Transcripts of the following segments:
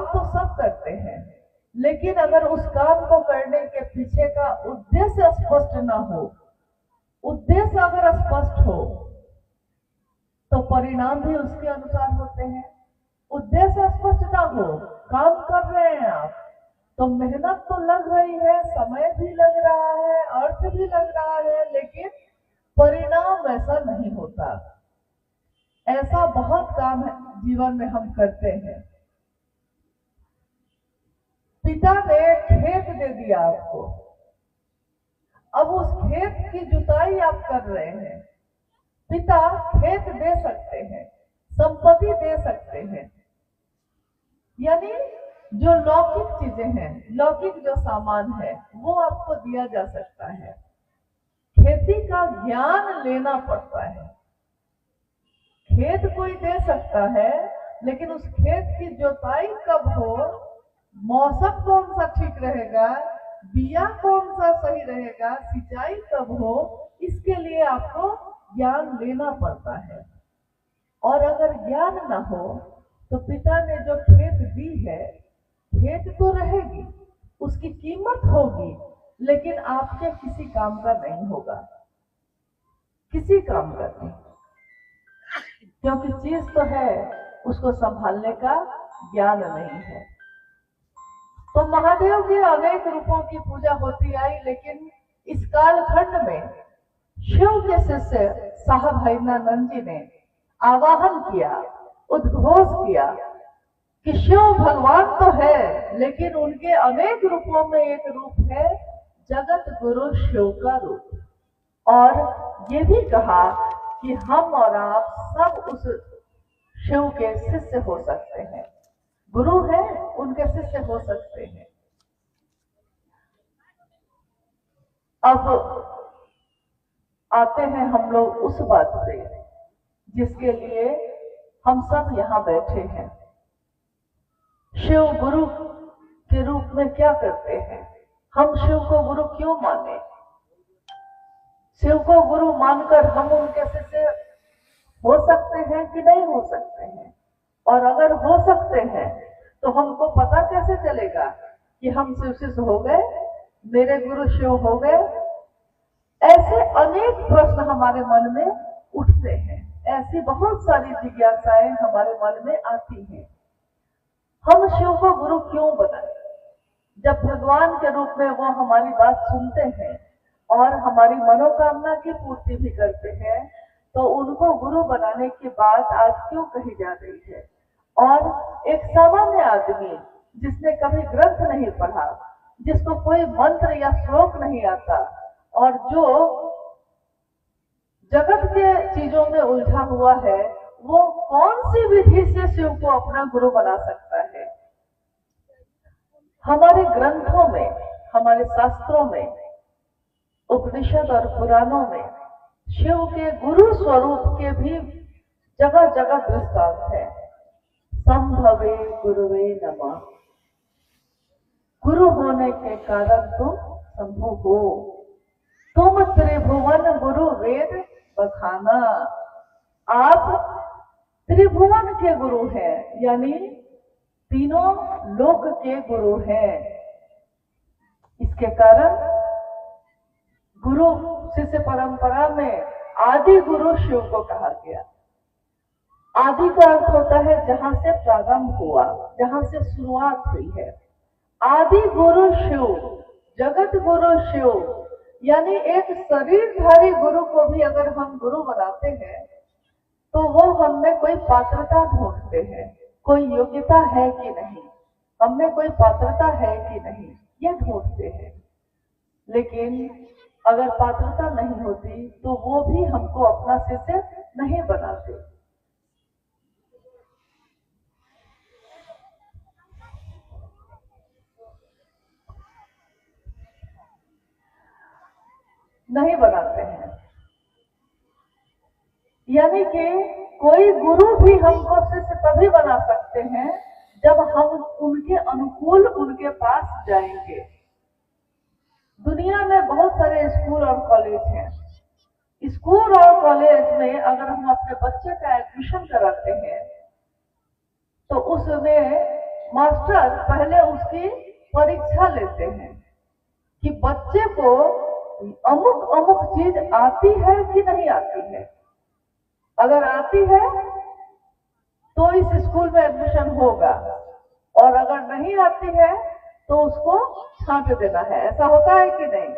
तो सब करते हैं, लेकिन अगर उस काम को करने के पीछे का उद्देश्य स्पष्ट ना हो, उद्देश्य अगर स्पष्ट हो तो परिणाम भी उसके अनुसार होते हैं। उद्देश्य स्पष्ट ना हो, काम कर रहे हैं आप तो मेहनत तो लग रही है, समय भी लग रहा है, अर्थ भी लग रहा है, लेकिन परिणाम ऐसा नहीं होता। ऐसा बहुत काम है जीवन में हम करते हैं। पिता ने खेत दे दिया आपको, अब उस खेत की जुताई आप कर रहे हैं। पिता खेत दे सकते हैं, संपत्ति दे सकते हैं, यानी जो लौकिक चीजें हैं, लौकिक जो सामान है वो आपको दिया जा सकता है। खेती का ज्ञान लेना पड़ता है। खेत कोई दे सकता है, लेकिन उस खेत की जुताई कब हो, मौसम कौन सा ठीक रहेगा, बिया कौन सा सही रहेगा, सिंचाई कब हो, इसके लिए आपको ज्ञान लेना पड़ता है। और अगर ज्ञान ना हो तो पिता ने जो खेत दी है, खेत तो रहेगी, उसकी कीमत होगी, लेकिन आपके किसी काम का नहीं होगा, किसी काम का नहीं, क्योंकि चीज तो है, उसको संभालने का ज्ञान नहीं है। तो महादेव के अनेक रूपों की पूजा होती आई, लेकिन इस कालखंड में शिव के शिष्य साहब हरिनानंद जी ने आवाहन किया, उद्घोष किया कि शिव भगवान तो है, लेकिन उनके अनेक रूपों में एक रूप है जगत गुरु शिव का रूप। और ये भी कहा कि हम और आप सब उस शिव के शिष्य हो सकते हैं, गुरु है उनके शिष्य हो सकते हैं। अब आते हैं हम लोग उस बात पे जिसके लिए हम सब यहाँ बैठे हैं। शिव गुरु के रूप में क्या करते हैं, हम शिव को गुरु क्यों माने, शिव को गुरु मानकर हम उनके शिष्य हो सकते हैं कि नहीं हो सकते हैं, और अगर हो सकते हैं तो हमको पता कैसे चलेगा कि हम शिव शिष्य हो गए, मेरे गुरु शिव हो गए। ऐसे अनेक प्रश्न हमारे मन में उठते हैं, ऐसी बहुत सारी जिज्ञासाएं हमारे मन में आती हैं। हम शिव को गुरु क्यों बनाए, जब भगवान के रूप में वो हमारी बात सुनते हैं और हमारी मनोकामना की पूर्ति भी करते हैं, तो उनको गुरु बनाने की बात आज क्यों कही जा रही है। और एक सामान्य आदमी जिसने कभी ग्रंथ नहीं पढ़ा, जिसको कोई मंत्र या श्लोक नहीं आता, और जो जगत के चीजों में उलझा हुआ है, वो कौन सी विधि से शिव को अपना गुरु बना सकता है। हमारे ग्रंथों में, हमारे शास्त्रों में, उपनिषद और पुराणों में शिव के गुरु स्वरूप के भी जगह जगह दृष्टांत है। संभवे गुरुवे नमः, गुरु होने के कारण तुम संभव हो, तुम त्रिभुवन गुरु वेद बखाना। आप त्रिभुवन के गुरु हैं, यानी तीनों लोक के गुरु हैं। इसके कारण गुरु शिष्य परंपरा में आदि गुरु शिव को कहा गया। आदि का अर्थ होता है जहां से प्रारंभ हुआ, जहां से शुरुआत हुई है। आदि गुरु शिव, जगत गुरु शिव, यानी एक शरीरधारी गुरु को भी अगर हम गुरु बनाते हैं तो वो हममें कोई पात्रता ढूंढते हैं, कोई योग्यता है कि नहीं, हममें कोई पात्रता है कि नहीं, ये ढूंढते हैं। लेकिन अगर पात्रता नहीं होती तो वो भी हमको अपना शिष्य नहीं बनाते। नहीं बनाते हैं, यानी कि कोई गुरु भी हमको शिष्य तभी बना सकते हैं जब हम उनके अनुकूल उनके पास जाएंगे। दुनिया में बहुत सारे स्कूल और कॉलेज हैं। स्कूल और कॉलेज में अगर हम अपने बच्चे का एडमिशन कराते हैं तो उसमें मास्टर पहले उसकी परीक्षा लेते हैं कि बच्चे को अमुक अमुक चीज आती है कि नहीं आती है। अगर आती है तो इस स्कूल में एडमिशन होगा, और अगर नहीं आती है तो उसको छांट देना है। ऐसा होता है कि नहीं?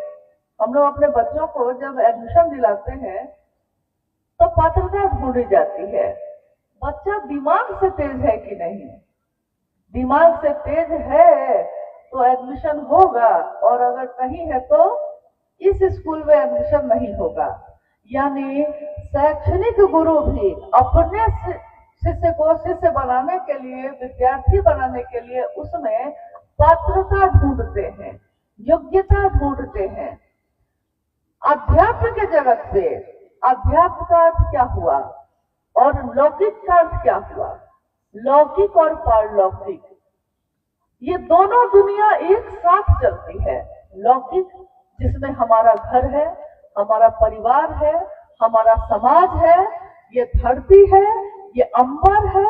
हम लोग अपने बच्चों को जब एडमिशन दिलाते हैं तो पात्रता ढूंढी जाती है, बच्चा दिमाग से तेज है कि नहीं। दिमाग से तेज है तो एडमिशन होगा, और अगर नहीं है तो इस स्कूल में एडमिशन नहीं होगा। यानी शैक्षणिक गुरु भी अपने शिष्य को शिष्य बनाने के लिए, विद्यार्थी बनाने के लिए उसमें पात्रता ढूंढते हैं, योग्यता ढूंढते हैं। अध्यात्म के जगत से अध्यात्म का अर्थ क्या हुआ और लौकिक का अर्थ क्या हुआ? लौकिक और पारलौकिक, ये दोनों दुनिया एक साथ चलती है। लौकिक जिसमें हमारा घर है, हमारा परिवार है, हमारा समाज है, ये धरती है, ये अंबर है,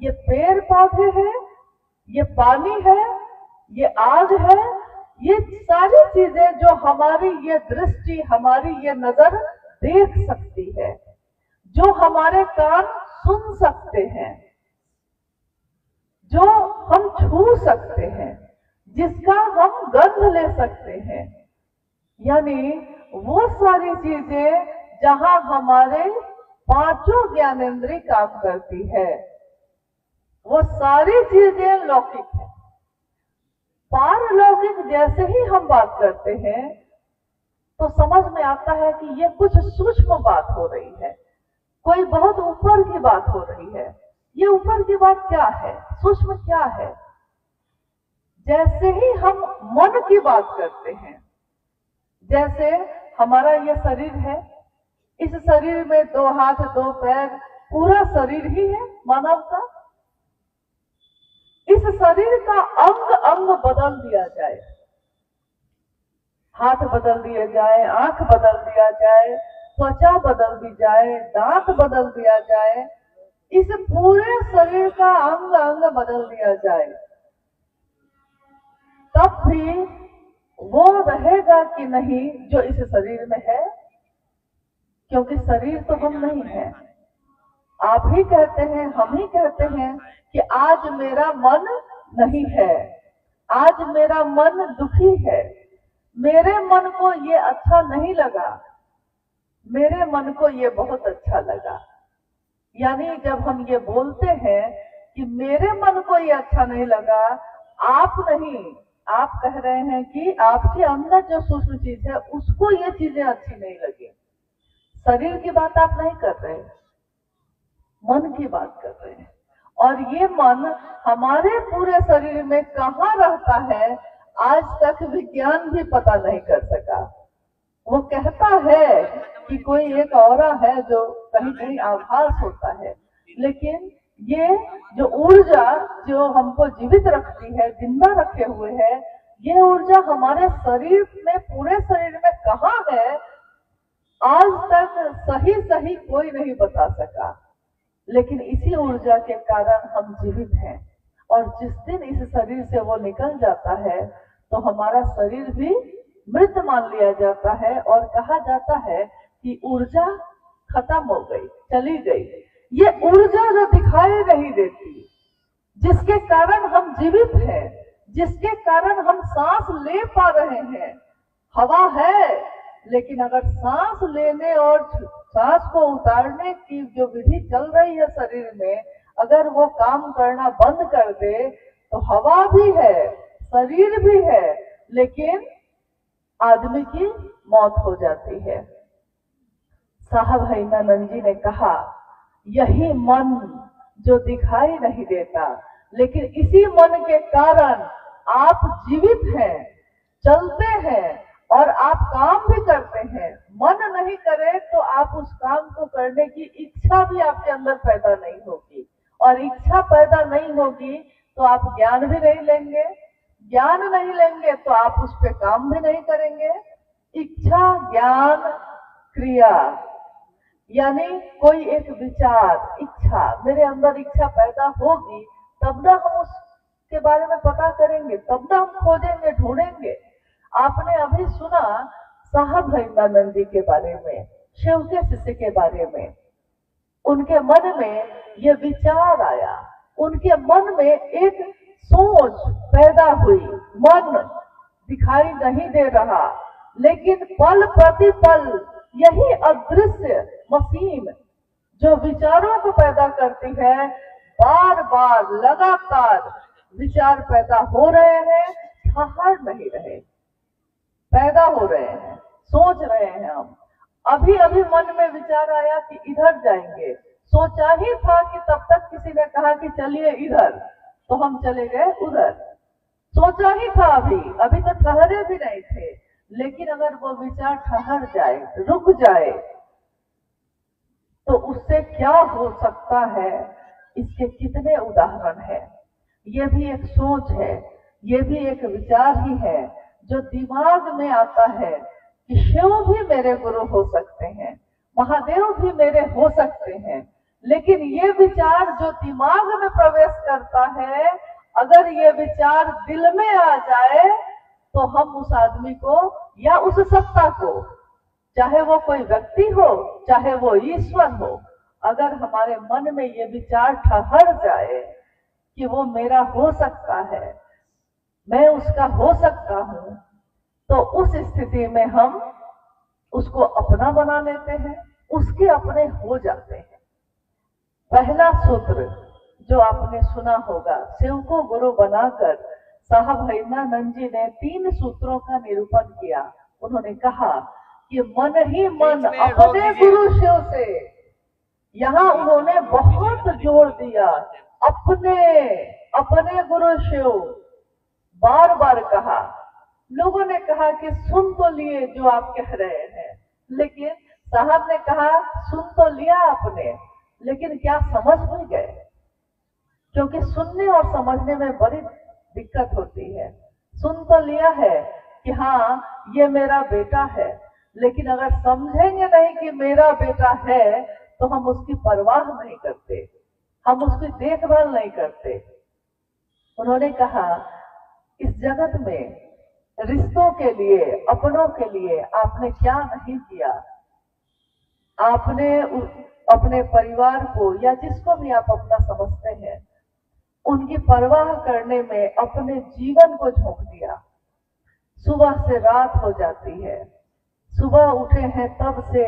ये पेड़ पौधे हैं, ये पानी है, ये आग है, ये सारी चीजें जो हमारी ये दृष्टि, हमारी ये नजर देख सकती है, जो हमारे कान सुन सकते हैं, जो हम छू सकते हैं, जिसका हम गंध ले सकते हैं, यानी वो सारी चीजें जहां हमारे पांचों ज्ञानेंद्रिय काम करती है, वो सारी चीजें लौकिक है। पारलौकिक जैसे ही हम बात करते हैं तो समझ में आता है कि ये कुछ सूक्ष्म बात हो रही है, कोई बहुत ऊपर की बात हो रही है। ये ऊपर की बात क्या है, सूक्ष्म क्या है? जैसे ही हम मन की बात करते हैं, जैसे हमारा ये शरीर है, इस शरीर में 2 हाथ 2 पैर, पूरा शरीर ही है मानव का। इस शरीर का अंग अंग बदल दिया जाए, हाथ बदल दिए जाए, आंख बदल दिया जाए, त्वचा बदल दी जाए, दांत बदल दिया जाए, इस पूरे शरीर का अंग अंग बदल दिया जाए, तब भी वो रहेगा कि नहीं जो इस शरीर में है? क्योंकि शरीर तो हम नहीं है। आप ही कहते हैं, हम ही कहते हैं कि आज मेरा मन नहीं है, आज मेरा मन दुखी है, मेरे मन को ये अच्छा नहीं लगा, मेरे मन को ये बहुत अच्छा लगा। यानी जब हम ये बोलते हैं कि मेरे मन को ये अच्छा नहीं लगा, आप नहीं, आप कह रहे हैं कि आपके अंदर जो सूक्ष्म चीज है उसको ये चीजें अच्छी नहीं लगी। शरीर की बात आप नहीं कर रहे, मन की बात कर रहे हैं। और ये मन हमारे पूरे शरीर में कहाँ रहता है, आज तक विज्ञान भी पता नहीं कर सका। वो कहता है कि कोई एक औरा है जो कहीं कहीं आभास होता है, लेकिन ये जो ऊर्जा जो हमको जीवित रखती है, जिंदा रखे हुए है, ये ऊर्जा हमारे शरीर में, पूरे शरीर में कहाँ है, आज तक सही सही कोई नहीं बता सका। लेकिन इसी ऊर्जा के कारण हम जीवित हैं, और जिस दिन इस शरीर से वो निकल जाता है तो हमारा शरीर भी मृत मान लिया जाता है, और कहा जाता है कि ऊर्जा खत्म हो गई, चली गई। ये ऊर्जा जो दिखाई नहीं देती, जिसके कारण हम जीवित हैं, जिसके कारण हम सांस ले पा रहे हैं, हवा है, लेकिन अगर सांस लेने और सांस को उतारने की जो विधि चल रही है शरीर में, अगर वो काम करना बंद कर दे तो हवा भी है, शरीर भी है, लेकिन आदमी की मौत हो जाती है। साहब हैमानंद जी ने कहा, यही मन जो दिखाई नहीं देता, लेकिन इसी मन के कारण आप जीवित हैं, चलते हैं, और आप काम भी करते हैं। मन नहीं करे तो आप उस काम को करने की इच्छा भी आपके अंदर पैदा नहीं होगी, और इच्छा पैदा नहीं होगी तो आप ज्ञान भी नहीं लेंगे, ज्ञान नहीं लेंगे तो आप उस पर काम भी नहीं करेंगे। इच्छा, ज्ञान, क्रिया, यानी कोई एक विचार, इच्छा, मेरे अंदर इच्छा पैदा होगी तब ना हम इसके बारे में पता करेंगे, तब ना हम खोजेंगे, ढूंढेंगे। आपने अभी सुना साहब हरिनानंद जी के बारे में, शिव के शिष्य के बारे में। उनके मन में ये विचार आया, उनके मन में एक सोच पैदा हुई। मन दिखाई नहीं दे रहा, लेकिन पल प्रतिपल यही अदृश्य मशीन जो विचारों को पैदा करती है, बार बार लगातार विचार पैदा हो रहे हैं, ठहर नहीं रहे, पैदा हो रहे हैं, सोच रहे हैं हम। अभी अभी मन में विचार आया कि इधर जाएंगे, सोचा ही था कि तब तक किसी ने कहा कि चलिए इधर, तो हम चले गए उधर। सोचा ही था, अभी तो ठहरे भी नहीं थे। लेकिन अगर वो विचार ठहर जाए, रुक जाए, तो उससे क्या हो सकता है, इसके कितने उदाहरण हैं। ये भी एक सोच है, ये भी एक विचार ही है जो दिमाग में आता है कि शिव भी मेरे गुरु हो सकते हैं, महादेव भी मेरे हो सकते हैं। लेकिन ये विचार जो दिमाग में प्रवेश करता है, अगर ये विचार दिल में आ जाए, तो हम उस आदमी को या उस सत्ता को, चाहे वो कोई व्यक्ति हो, चाहे वो ईश्वर हो, अगर हमारे मन में ये विचार ठहर जाए कि वो मेरा हो सकता है, मैं उसका हो सकता हूं, तो उस स्थिति में हम उसको अपना बना लेते हैं, उसके अपने हो जाते हैं। पहला सूत्र जो आपने सुना होगा, शिव को गुरु बनाकर साहब हरिनानंद जी ने 3 सूत्रों का निरूपण किया। उन्होंने कहा कि मन ही मन अपने गुरु शिव से, यहाँ उन्होंने बहुत जोर दिया, अपने गुरु शिव, बार बार कहा। लोगों ने कहा कि सुन तो लिए जो आप कह रहे हैं, लेकिन साहब ने कहा सुन तो लिया आपने, लेकिन क्या समझ भी गए? क्योंकि सुनने और समझने में बड़ी दिक्कत होती है। सुन तो लिया है कि हाँ ये मेरा बेटा है, लेकिन अगर समझेंगे नहीं कि मेरा बेटा है, तो हम उसकी परवाह नहीं करते, हम उसकी देखभाल नहीं करते। उन्होंने कहा इस जगत में रिश्तों के लिए, अपनों के लिए आपने क्या नहीं किया। आपने अपने परिवार को या जिसको भी आप अपना समझते हैं, उनकी परवाह करने में अपने जीवन को झोंक दिया। सुबह से रात हो जाती है, सुबह उठे हैं तब से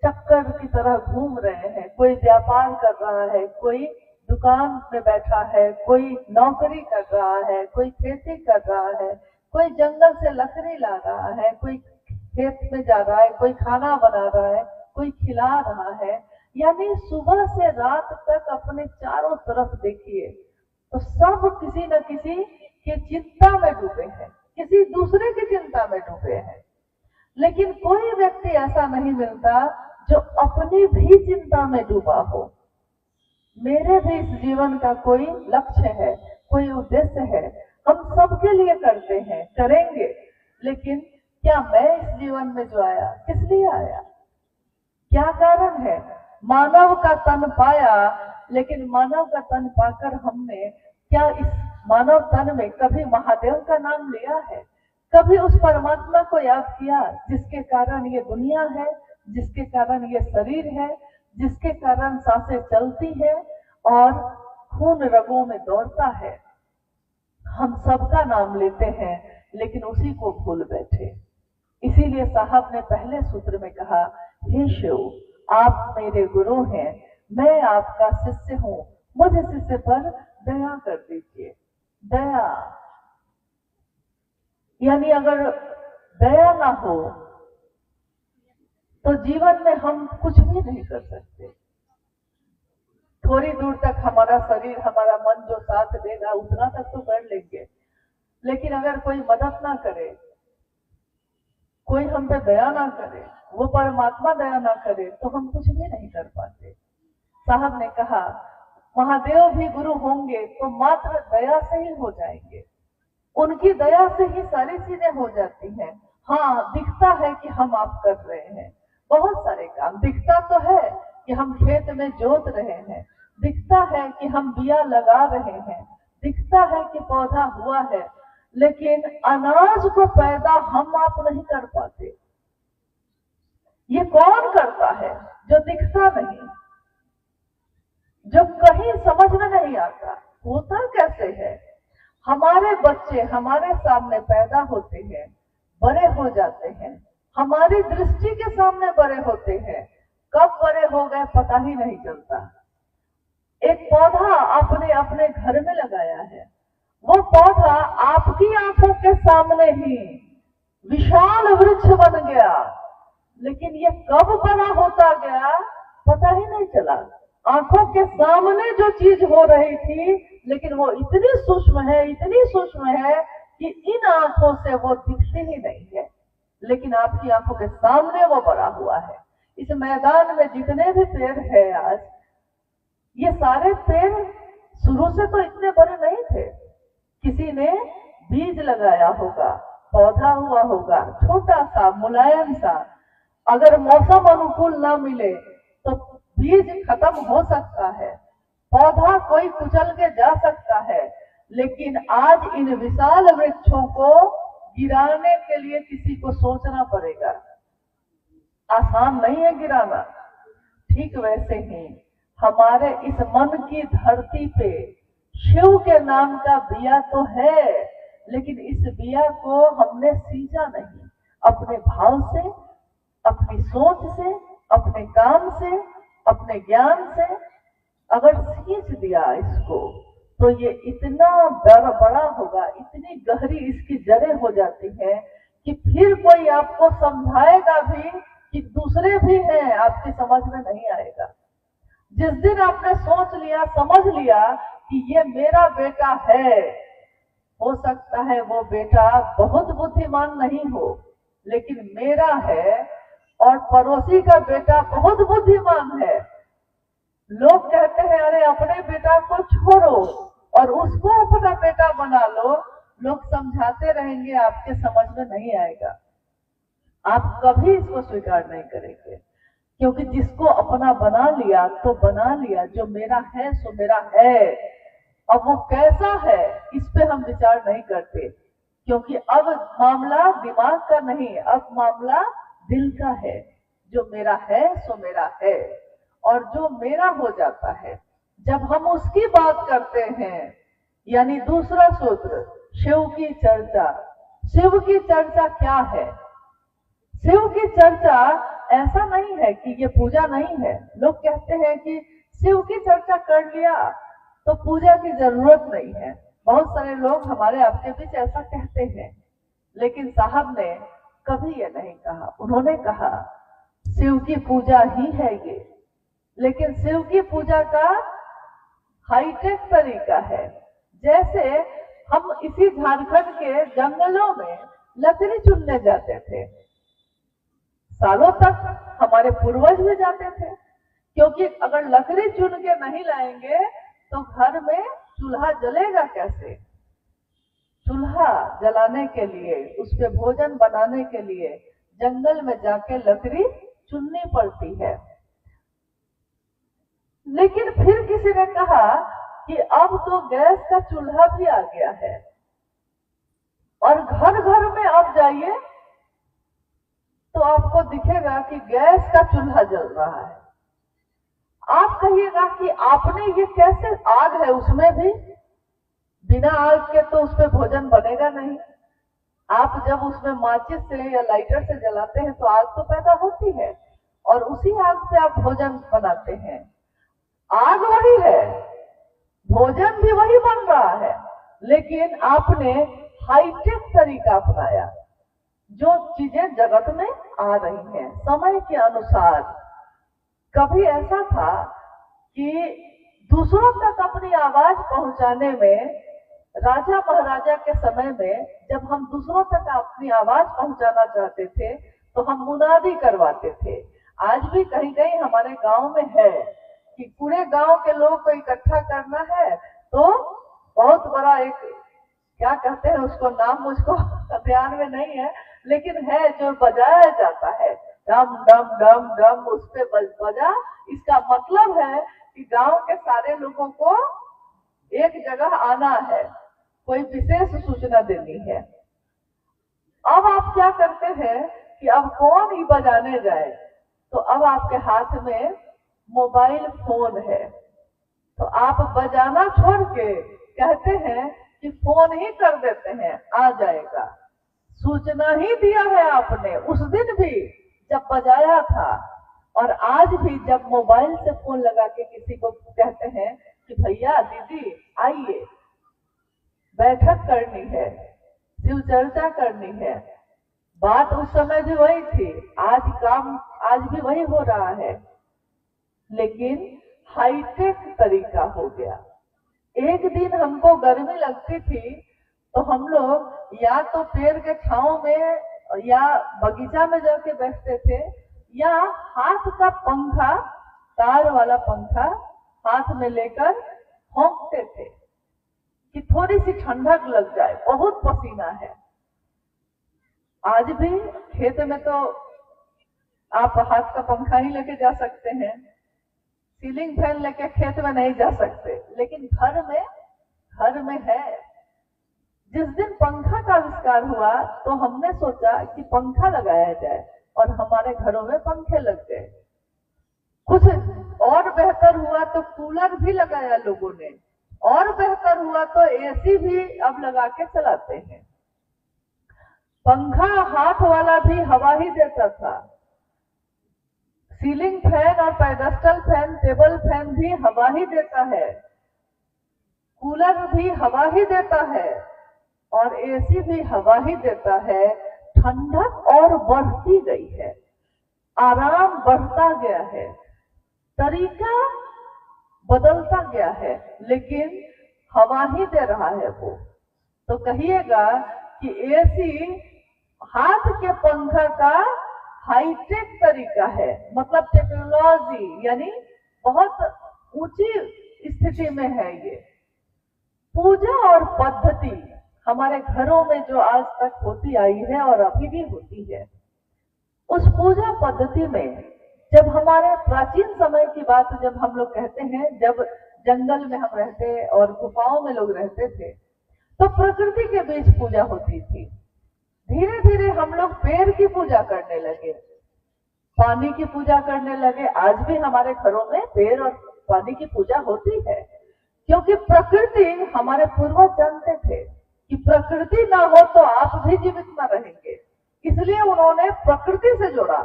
चक्कर की तरह घूम रहे हैं। कोई व्यापार कर रहा है, कोई दुकान में बैठा है, कोई नौकरी कर रहा है, कोई खेती कर रहा है, कोई जंगल से लकड़ी ला रहा है, कोई खेत में जा रहा है, कोई खाना बना रहा है, कोई खिला रहा है। यानी सुबह से रात तक अपने चारों तरफ देखिए तो सब किसी न किसी की चिंता में डूबे हैं, किसी दूसरे की चिंता में डूबे हैं। लेकिन कोई व्यक्ति ऐसा नहीं मिलता जो अपनी भी चिंता में डूबा हो। मेरे भी इस जीवन का कोई लक्ष्य है, कोई उद्देश्य है, हम सबके लिए करते हैं, करेंगे। लेकिन क्या मैं इस जीवन में जो आया, किस लिए आया, क्या कारण है? मानव का तन पाया, लेकिन मानव का तन पाकर हमने क्या इस मानव तन में कभी महादेव का नाम लिया है? कभी उस परमात्मा को याद किया जिसके कारण ये दुनिया है, जिसके कारण ये शरीर है, जिसके कारण सांसें चलती है और खून रगों में दौड़ता है? हम सबका नाम लेते हैं, लेकिन उसी को भूल बैठे। इसीलिए साहब ने पहले सूत्र में कहा, हे शिव आप मेरे गुरु हैं, मैं आपका शिष्य हूं, मुझे शिष्य पर दया कर दीजिए। दया यानी अगर दया ना हो तो जीवन में हम कुछ भी नहीं कर सकते। थोड़ी दूर तक हमारा शरीर, हमारा मन जो साथ देगा उतना तक तो कर लेंगे, लेकिन अगर कोई मदद ना करे, कोई हम पे दया ना करे, वो परमात्मा दया ना करे, तो हम कुछ भी नहीं कर पाते। साहब ने कहा महादेव भी गुरु होंगे तो मात्र दया से ही हो जाएंगे, उनकी दया से ही सारी चीजें हो जाती हैं। हाँ, दिखता है कि हम आप कर रहे हैं बहुत सारे काम, दिखता तो है कि हम खेत में जोत रहे हैं, दिखता है कि हम बिया लगा रहे हैं, दिखता है कि पौधा हुआ है, लेकिन अनाज को पैदा हम आप नहीं कर पाते। ये कौन करता है? जो दिखता नहीं, जो कहीं समझ में नहीं आता, होता कैसे है। हमारे बच्चे हमारे सामने पैदा होते हैं, बड़े हो जाते हैं, हमारी दृष्टि के सामने बड़े होते हैं, कब बड़े हो गए पता ही नहीं चलता। एक पौधा आपने अपने घर में लगाया है, वो पौधा आपकी आंखों के सामने ही विशाल वृक्ष बन गया, लेकिन ये कब बड़ा होता गया पता ही नहीं चला। आंखों के सामने जो चीज हो रही थी, लेकिन वो इतनी सूक्ष्म है, इतनी सूक्ष्म है कि इन आंखों से वो दिखती ही नहीं है, लेकिन आपकी आंखों के सामने वो बड़ा हुआ है। इस मैदान में जितने भी पेड़ है आज, ये सारे पेड़ शुरू से तो इतने बड़े नहीं थे। किसी ने बीज लगाया होगा, पौधा हुआ होगा, छोटा सा मुलायम सा। अगर मौसम अनुकूल ना मिले तो बीज खत्म हो सकता है, पौधा कोई कुचल के जा सकता है, लेकिन आज इन विशाल वृक्षों को गिराने के लिए किसी को सोचना पड़ेगा। आसान नहीं है गिराना। ठीक वैसे ही हमारे इस मन की धरती पे शिव के नाम का बिया तो है, लेकिन इस बिया को हमने सींचा नहीं। अपने भाव से, अपनी सोच से, अपने काम से, अपने ज्ञान से अगर सींच दिया इसको, तो ये इतना बड़ा होगा, इतनी गहरी इसकी जड़ें हो जाती हैं कि फिर कोई आपको समझाएगा भी कि दूसरे भी हैं, आपकी समझ में नहीं आएगा। जिस दिन आपने सोच लिया, समझ लिया कि ये मेरा बेटा है, हो सकता है वो बेटा बहुत बुद्धिमान नहीं हो, लेकिन मेरा है, और पड़ोसी का बेटा बहुत बुद्धिमान है। लोग कहते हैं अरे अपने बेटा को छोड़ो और उसको अपना बेटा बना लो। लोग समझाते रहेंगे, आपके समझ में नहीं आएगा, आप कभी इसको स्वीकार नहीं करेंगे, क्योंकि जिसको अपना बना लिया तो बना लिया, जो मेरा है सो मेरा है। अब वो कैसा है इस पे हम विचार नहीं करते, क्योंकि अब मामला दिमाग का नहीं, अब मामला दिल का है। जो मेरा है सो मेरा है, और जो मेरा हो जाता है जब हम उसकी बात करते हैं। यानी दूसरा सूत्र, शिव की चर्चा। शिव की चर्चा क्या है? शिव की चर्चा ऐसा नहीं है कि ये पूजा नहीं है। लोग कहते हैं कि शिव की चर्चा कर लिया तो पूजा की जरूरत नहीं है। बहुत सारे लोग हमारे आपके बीच ऐसा कहते हैं, लेकिन साहब ने कभी ये नहीं कहा। उन्होंने कहा शिव की पूजा ही है ये, लेकिन शिव की पूजा का हाईटेक तरीका है। जैसे हम इसी झारखंड के जंगलों में लकड़ी चुनने जाते थे, सालों तक हमारे पूर्वज भी जाते थे, क्योंकि अगर लकड़ी चुन के नहीं लाएंगे तो घर में चूल्हा जलेगा कैसे। चूल्हा जलाने के लिए, उस पे भोजन बनाने के लिए जंगल में जाके लकड़ी चुननी पड़ती है। लेकिन फिर किसी ने कहा कि अब तो गैस का चूल्हा भी आ गया है, और घर घर में अब जाइए तो आपको दिखेगा कि गैस का चूल्हा जल रहा है। आप कहिएगा कि आपने ये कैसे, आग है उसमें भी, बिना आग के तो उस पर भोजन बनेगा नहीं। आप जब उसमें माचिस से या लाइटर से जलाते हैं तो आग तो पैदा होती है, और उसी आग पे आप भोजन बनाते हैं। आग वही है, भोजन भी वही बन रहा है, लेकिन आपने हाईटेक तरीका अपनाया। जो चीजें जगत में आ रही हैं समय के अनुसार। कभी ऐसा था कि दूसरों तक अपनी आवाज पहुंचाने में, राजा महाराजा के समय में जब हम दूसरों तक अपनी आवाज पहुंचाना चाहते थे तो हम मुनादी करवाते थे। आज भी कहीं कहीं हमारे गांव में है कि पूरे गांव के लोग को इकट्ठा करना है तो बहुत बड़ा एक, क्या कहते हैं उसको, नाम मुझको ध्यान में नहीं है, लेकिन है जो बजाया जाता है, डम डम डम डम, उस पे बजा। इसका मतलब है कि गांव के सारे लोगों को एक जगह आना है, कोई विशेष सूचना देनी है। अब आप क्या करते हैं कि अब कौन ही बजाने जाए, तो अब आपके हाथ में मोबाइल फोन है, तो आप बजाना छोड़ के कहते हैं कि फोन ही कर देते हैं, आ जाएगा। सूचना ही दिया है आपने, उस दिन भी जब बजाया था और आज भी जब मोबाइल से फोन लगा के किसी को कहते हैं कि भैया दीदी आइए, बैठक करनी है, शिव चर्चा करनी है। बात उस समय भी वही थी, काम आज भी वही हो रहा है, लेकिन हाईटेक तरीका हो गया। एक दिन हमको गर्मी लगती थी तो हम लोग या तो पेड़ के छांव में या बगीचा में जाके बैठते थे, या हाथ का पंखा, तार वाला पंखा हाथ में लेकर होंकते थे कि थोड़ी सी ठंडक लग जाए, बहुत पसीना है। आज भी खेत में तो आप हाथ का पंखा ही लेके जा सकते हैं, सीलिंग फैन लेके खेत में नहीं जा सकते, लेकिन घर में है। जिस दिन पंखा का आविष्कार हुआ तो हमने सोचा कि पंखा लगाया जाए और हमारे घरों में पंखे लग गए। कुछ और बेहतर हुआ तो कूलर भी लगाया लोगों ने, और बेहतर हुआ तो एसी भी अब लगा के चलाते हैं। पंखा हाथ वाला भी हवा ही देता था, सीलिंग फैन और पेडेस्टल फैन, टेबल फैन भी हवा ही देता है, कूलर भी हवा ही देता है और एसी भी हवा ही देता है। ठंडक और बढ़ती गई है, आराम बढ़ता गया है, तरीका बदलता गया है, लेकिन हवा ही दे रहा है वो। तो कहिएगा कि एसी हाथ के पंखा का हाईटेक तरीका है, मतलब टेक्नोलॉजी, यानी बहुत ऊंची स्थिति में है ये। पूजा और पद्धति हमारे घरों में जो आज तक होती आई है और अभी भी होती है, उस पूजा पद्धति में जब हमारे प्राचीन समय की बात जब हम लोग कहते हैं, जब जंगल में हम रहते और गुफाओं में लोग रहते थे, तो प्रकृति के बीच पूजा होती थी। धीरे धीरे हम लोग पेड़ की पूजा करने लगे, पानी की पूजा करने लगे। आज भी हमारे घरों में पेड़ और पानी की पूजा होती है, क्योंकि प्रकृति, हमारे पूर्वज जानते थे कि प्रकृति ना हो तो आप भी जीवित न रहेंगे, इसलिए उन्होंने प्रकृति से जोड़ा।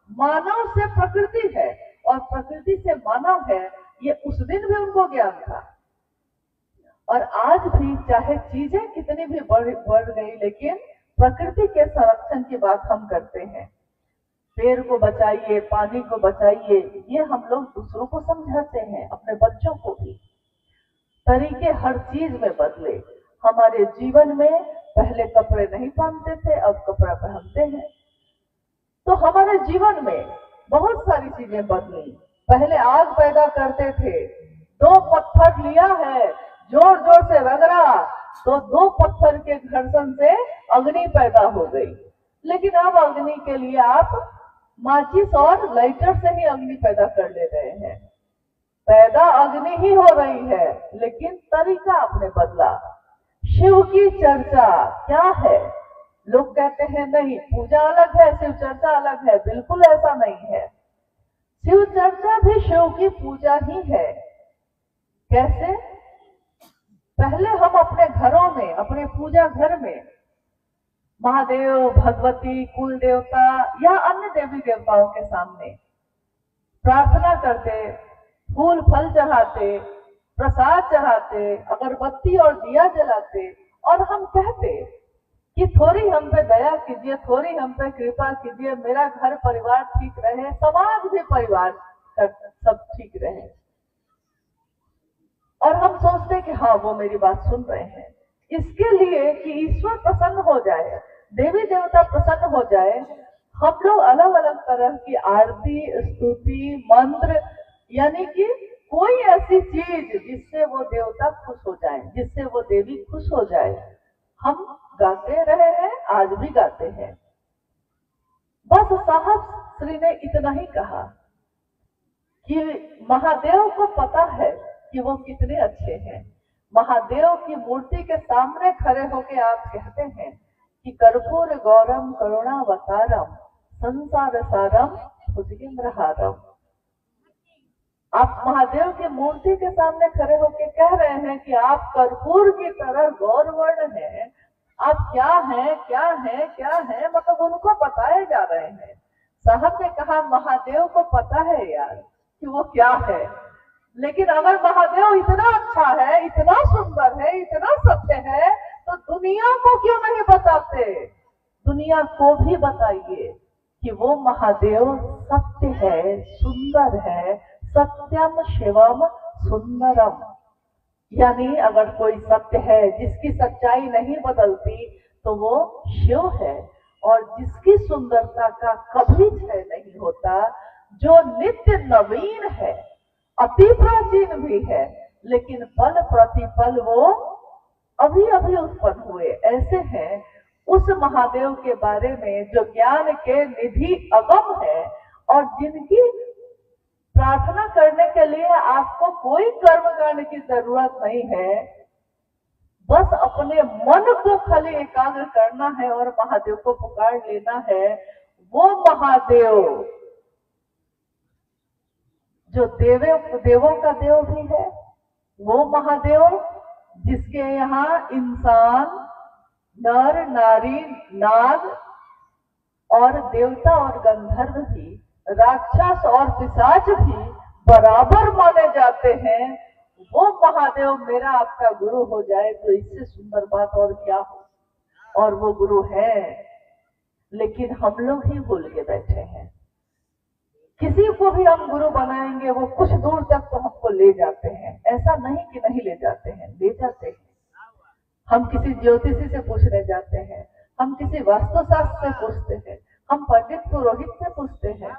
मानव से प्रकृति है और प्रकृति से मानव है, ये उस दिन भी उनको ज्ञान था। और आज भी चाहे चीजें कितनी भी बढ़ गई, लेकिन प्रकृति के संरक्षण की बात हम करते हैं। पेड़ को बचाइए, पानी को बचाइए, ये हम लोग दूसरों को समझाते हैं, अपने बच्चों को भी। तरीके हर चीज में बदले। हमारे जीवन में पहले कपड़े नहीं पहनते थे, अब कपड़ा पहनते हैं। तो हमारे जीवन में बहुत सारी चीजें बदली। पहले आग पैदा करते थे, 2 पत्थर लिया है, जोर जोर से रगड़ा तो 2 पत्थर के घर्षण से अग्नि पैदा हो गई। लेकिन अब अग्नि के लिए आप माचिस और लाइटर से ही अग्नि पैदा कर ले रहे हैं। पैदा अग्नि ही हो रही है, लेकिन तरीका आपने बदला। शिव की चर्चा क्या है? लोग कहते हैं नहीं, पूजा अलग है, शिव चर्चा अलग है। बिल्कुल ऐसा नहीं है। शिव चर्चा भी शिव की पूजा ही है। कैसे? पहले हम अपने घरों में, अपने पूजा घर में महादेव, भगवती, कुल देवता या अन्य देवी देवताओं के सामने प्रार्थना करते, फूल फल चढ़ाते, प्रसाद चढ़ाते, अगरबत्ती और दिया जलाते, और हम कहते कि थोड़ी हम पे दया कीजिए, थोड़ी हम पे कृपा कीजिए, मेरा घर परिवार ठीक रहे, समाज भी परिवार सब ठीक रहे। और हम सोचते कि हाँ, वो मेरी बात सुन रहे हैं। इसके लिए कि ईश्वर प्रसन्न हो जाए, देवी देवता प्रसन्न हो जाए, हम लोग अलग अलग तरह की आरती, स्तुति, मंत्र, यानी कि कोई ऐसी चीज जिससे वो देवता खुश हो जाए, जिससे वो देवी खुश हो जाए, हम गाते रहे हैं, आज भी गाते हैं। बस साहब श्री ने इतना ही कहा कि महादेव को पता है कि वो कितने अच्छे हैं, महादेव की मूर्ति के सामने खड़े होके आप कहते हैं कि कर्पूर गौरम करुणावतारम संसार सारम भुजगेंद्रहारम। आप महादेव की मूर्ति के सामने खड़े होके कह रहे हैं कि आप कर्पूर की तरह गौरवर्ण हैं, आप क्या हैं क्या हैं क्या हैं, मतलब उनको बताए जा रहे हैं। साहब ने कहा महादेव को पता है यार कि वो क्या है, लेकिन अगर महादेव इतना अच्छा है, इतना सुंदर है, इतना सत्य है, तो दुनिया को क्यों नहीं बताते? दुनिया को भी बताइए कि वो महादेव सत्य है, सुंदर है, सत्यम शिवम सुंदरम। यानी अगर कोई सत्य है जिसकी सच्चाई नहीं बदलती तो वो शिव है, और जिसकी सुंदरता का कभी क्षय नहीं होता, जो नित्य नवीन है, अति प्राचीन भी है, लेकिन पल प्रतिपल वो अभी अभी उत्पन्न हुए, ऐसे हैं। उस महादेव के बारे में जो ज्ञान के निधि अगम है, और जिनकी प्रार्थना करने के लिए आपको कोई कर्म करने की जरूरत नहीं है, बस अपने मन को खाली एकाग्र करना है और महादेव को पुकार लेना है। वो महादेव जो देवों का देव भी है, वो महादेव जिसके यहाँ इंसान, नर नारी, नाग और देवता और गंधर्व भी, राक्षस और पिशाच भी बराबर माने जाते हैं, वो महादेव मेरा आपका गुरु हो जाए तो इससे सुंदर बात और क्या हो। और वो गुरु है, लेकिन हम लोग ही भूल के बैठे हैं। किसी को भी हम गुरु बनाएंगे वो कुछ दूर तक तो हमको ले जाते हैं, ऐसा नहीं कि नहीं ले जाते हैं, ले जाते हैं। हम किसी ज्योतिषी से पूछने जाते हैं, हम किसी वास्तुशास्त्र से पूछते हैं, हम पंडित पुरोहित से पूछते हैं,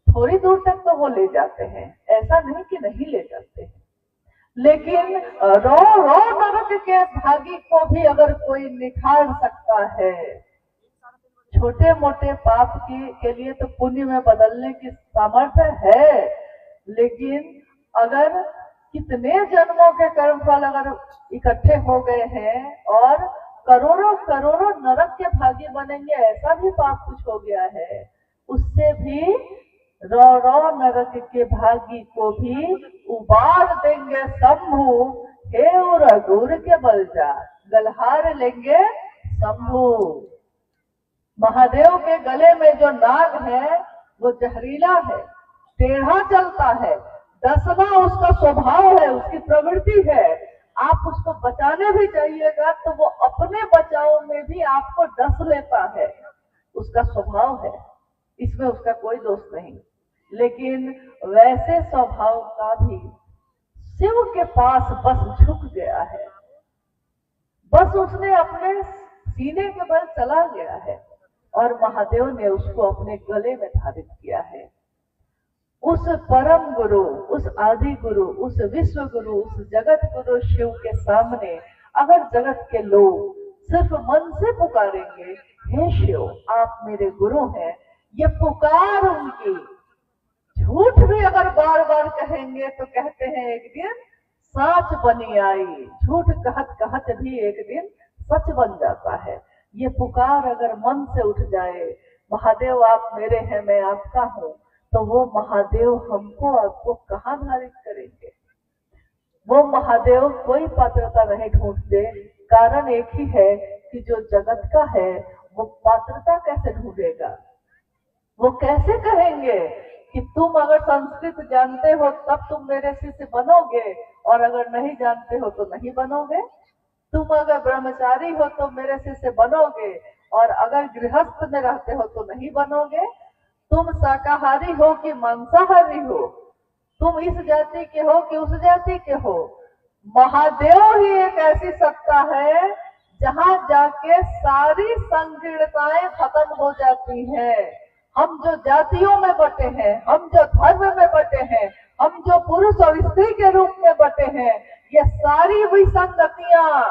थोड़ी दूर तक तो वो ले जाते हैं, ऐसा नहीं कि नहीं ले जाते हैं। लेकिन रो रो नरक के भागी को भी अगर कोई निखार सकता है, छोटे मोटे पाप के लिए तो पुण्य में बदलने की सामर्थ्य है, लेकिन अगर कितने जन्मों के कर्मफल अगर इकट्ठे हो गए हैं और करोड़ों करोड़ों नरक के भागी बनेंगे, ऐसा भी पाप कुछ हो गया है, उससे भी रो रो नरक के भागी को भी उबार देंगे शंभु, हे रघुर के बल जा गलहार लेंगे शंभु। महादेव के गले में जो नाग है वो जहरीला है, टेढ़ा चलता है, डसना उसका स्वभाव है, उसकी प्रवृत्ति है। आप उसको बचाने भी जाइएगा तो वो अपने बचाव में भी आपको डस लेता है, उसका स्वभाव है, इसमें उसका कोई दोष नहीं। लेकिन वैसे स्वभाव का भी शिव के पास बस झुक गया है, बस उसने अपने सीने के बल चला गया है और महादेव ने उसको अपने गले में धारित किया है। उस परम गुरु, उस आदि गुरु, उस विश्व गुरु, उस जगत गुरु शिव के सामने अगर जगत के लोग सिर्फ मन से पुकारेंगे, हे शिव आप मेरे गुरु हैं, ये पुकार उनकी झूठ भी अगर बार बार कहेंगे तो कहते हैं एक दिन सच बनी आई, झूठ कहत कहत भी एक दिन सच बन जाता है। ये पुकार अगर मन से उठ जाए, महादेव आप मेरे हैं मैं आपका हूँ, तो वो महादेव हमको आपको कहाँ धारित करेंगे। वो महादेव कोई पात्रता नहीं ढूंढते, कारण एक ही है कि जो जगत का है वो पात्रता कैसे ढूंढेगा। वो कैसे कहेंगे कि तुम अगर संस्कृत जानते हो तब तुम मेरे शिष्य बनोगे, और अगर नहीं जानते हो तो नहीं बनोगे। तुम अगर ब्रह्मचारी हो तो मेरे शिष्य बनोगे, और अगर गृहस्थ में रहते हो तो नहीं बनोगे। तुम शाकाहारी हो कि मांसाहारी हो, तुम इस जाति के हो कि उस जाति के हो, महादेव ही एक ऐसी सत्ता है जहां जाके सारी संकीर्णताएं खत्म हो जाती हैं। हम जो जातियों में बटे हैं, हम जो धर्म में बटे हैं, हम जो पुरुष और स्त्री के रूप में बटे हैं, ये सारी विसंगतियां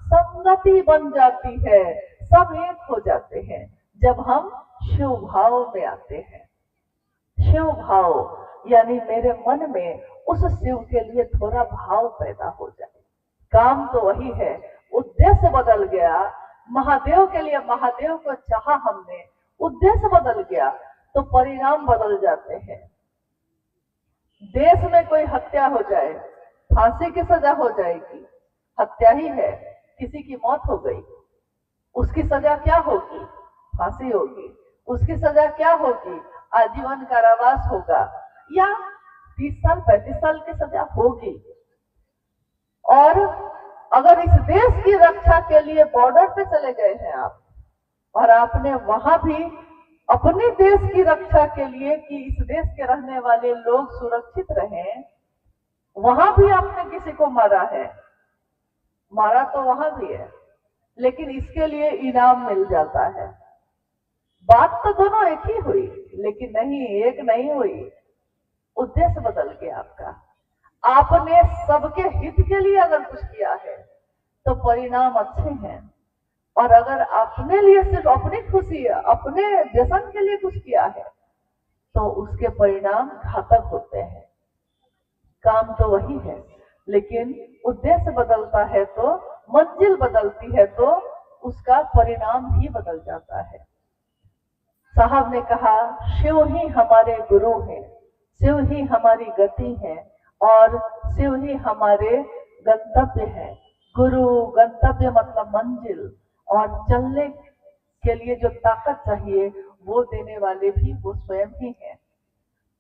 संगति बन जाती है, सब एक हो जाते हैं जब हम शिव भाव में आते हैं। शिव भाव यानी मेरे मन में उस शिव के लिए थोड़ा भाव पैदा हो जाए, काम तो वही है, उद्देश्य बदल गया। महादेव के लिए महादेव को चाहा हमने, उद्देश्य बदल गया तो परिणाम बदल जाते हैं। देश में कोई हत्या हो जाए, फांसी की सजा हो जाएगी, हत्या ही है, किसी की मौत हो गई, उसकी सजा क्या होगी? फांसी होगी। उसकी सजा क्या होगी? आजीवन कारावास होगा या 30 साल 35 साल की सजा होगी। और अगर इस देश की रक्षा के लिए बॉर्डर पे चले गए हैं आप, और आपने वहां भी अपने देश की रक्षा के लिए कि इस देश के रहने वाले लोग सुरक्षित रहें, वहां भी आपने किसी को मारा है, मारा तो वहां भी है, लेकिन इसके लिए इनाम मिल जाता है। बात तो दोनों एक ही हुई, लेकिन नहीं, एक नहीं हुई, उद्देश्य बदल गया आपका। आपने सबके हित के लिए अगर कुछ किया है तो परिणाम अच्छे हैं, और अगर अपने लिए सिर्फ अपनी खुशी, अपने व्यसन के लिए कुछ किया है तो उसके परिणाम घातक होते हैं। काम तो वही है, लेकिन उद्देश्य बदलता है तो, मंजिल बदलती है तो उसका परिणाम ही बदल जाता है। साहब ने कहा, शिव ही हमारे गुरु हैं, शिव ही हमारी गति है, और शिव ही हमारे गंतव्य है। गुरु, गंतव्य मतलब मंजिल, और चलने के लिए जो ताकत चाहिए वो देने वाले भी वो स्वयं ही हैं।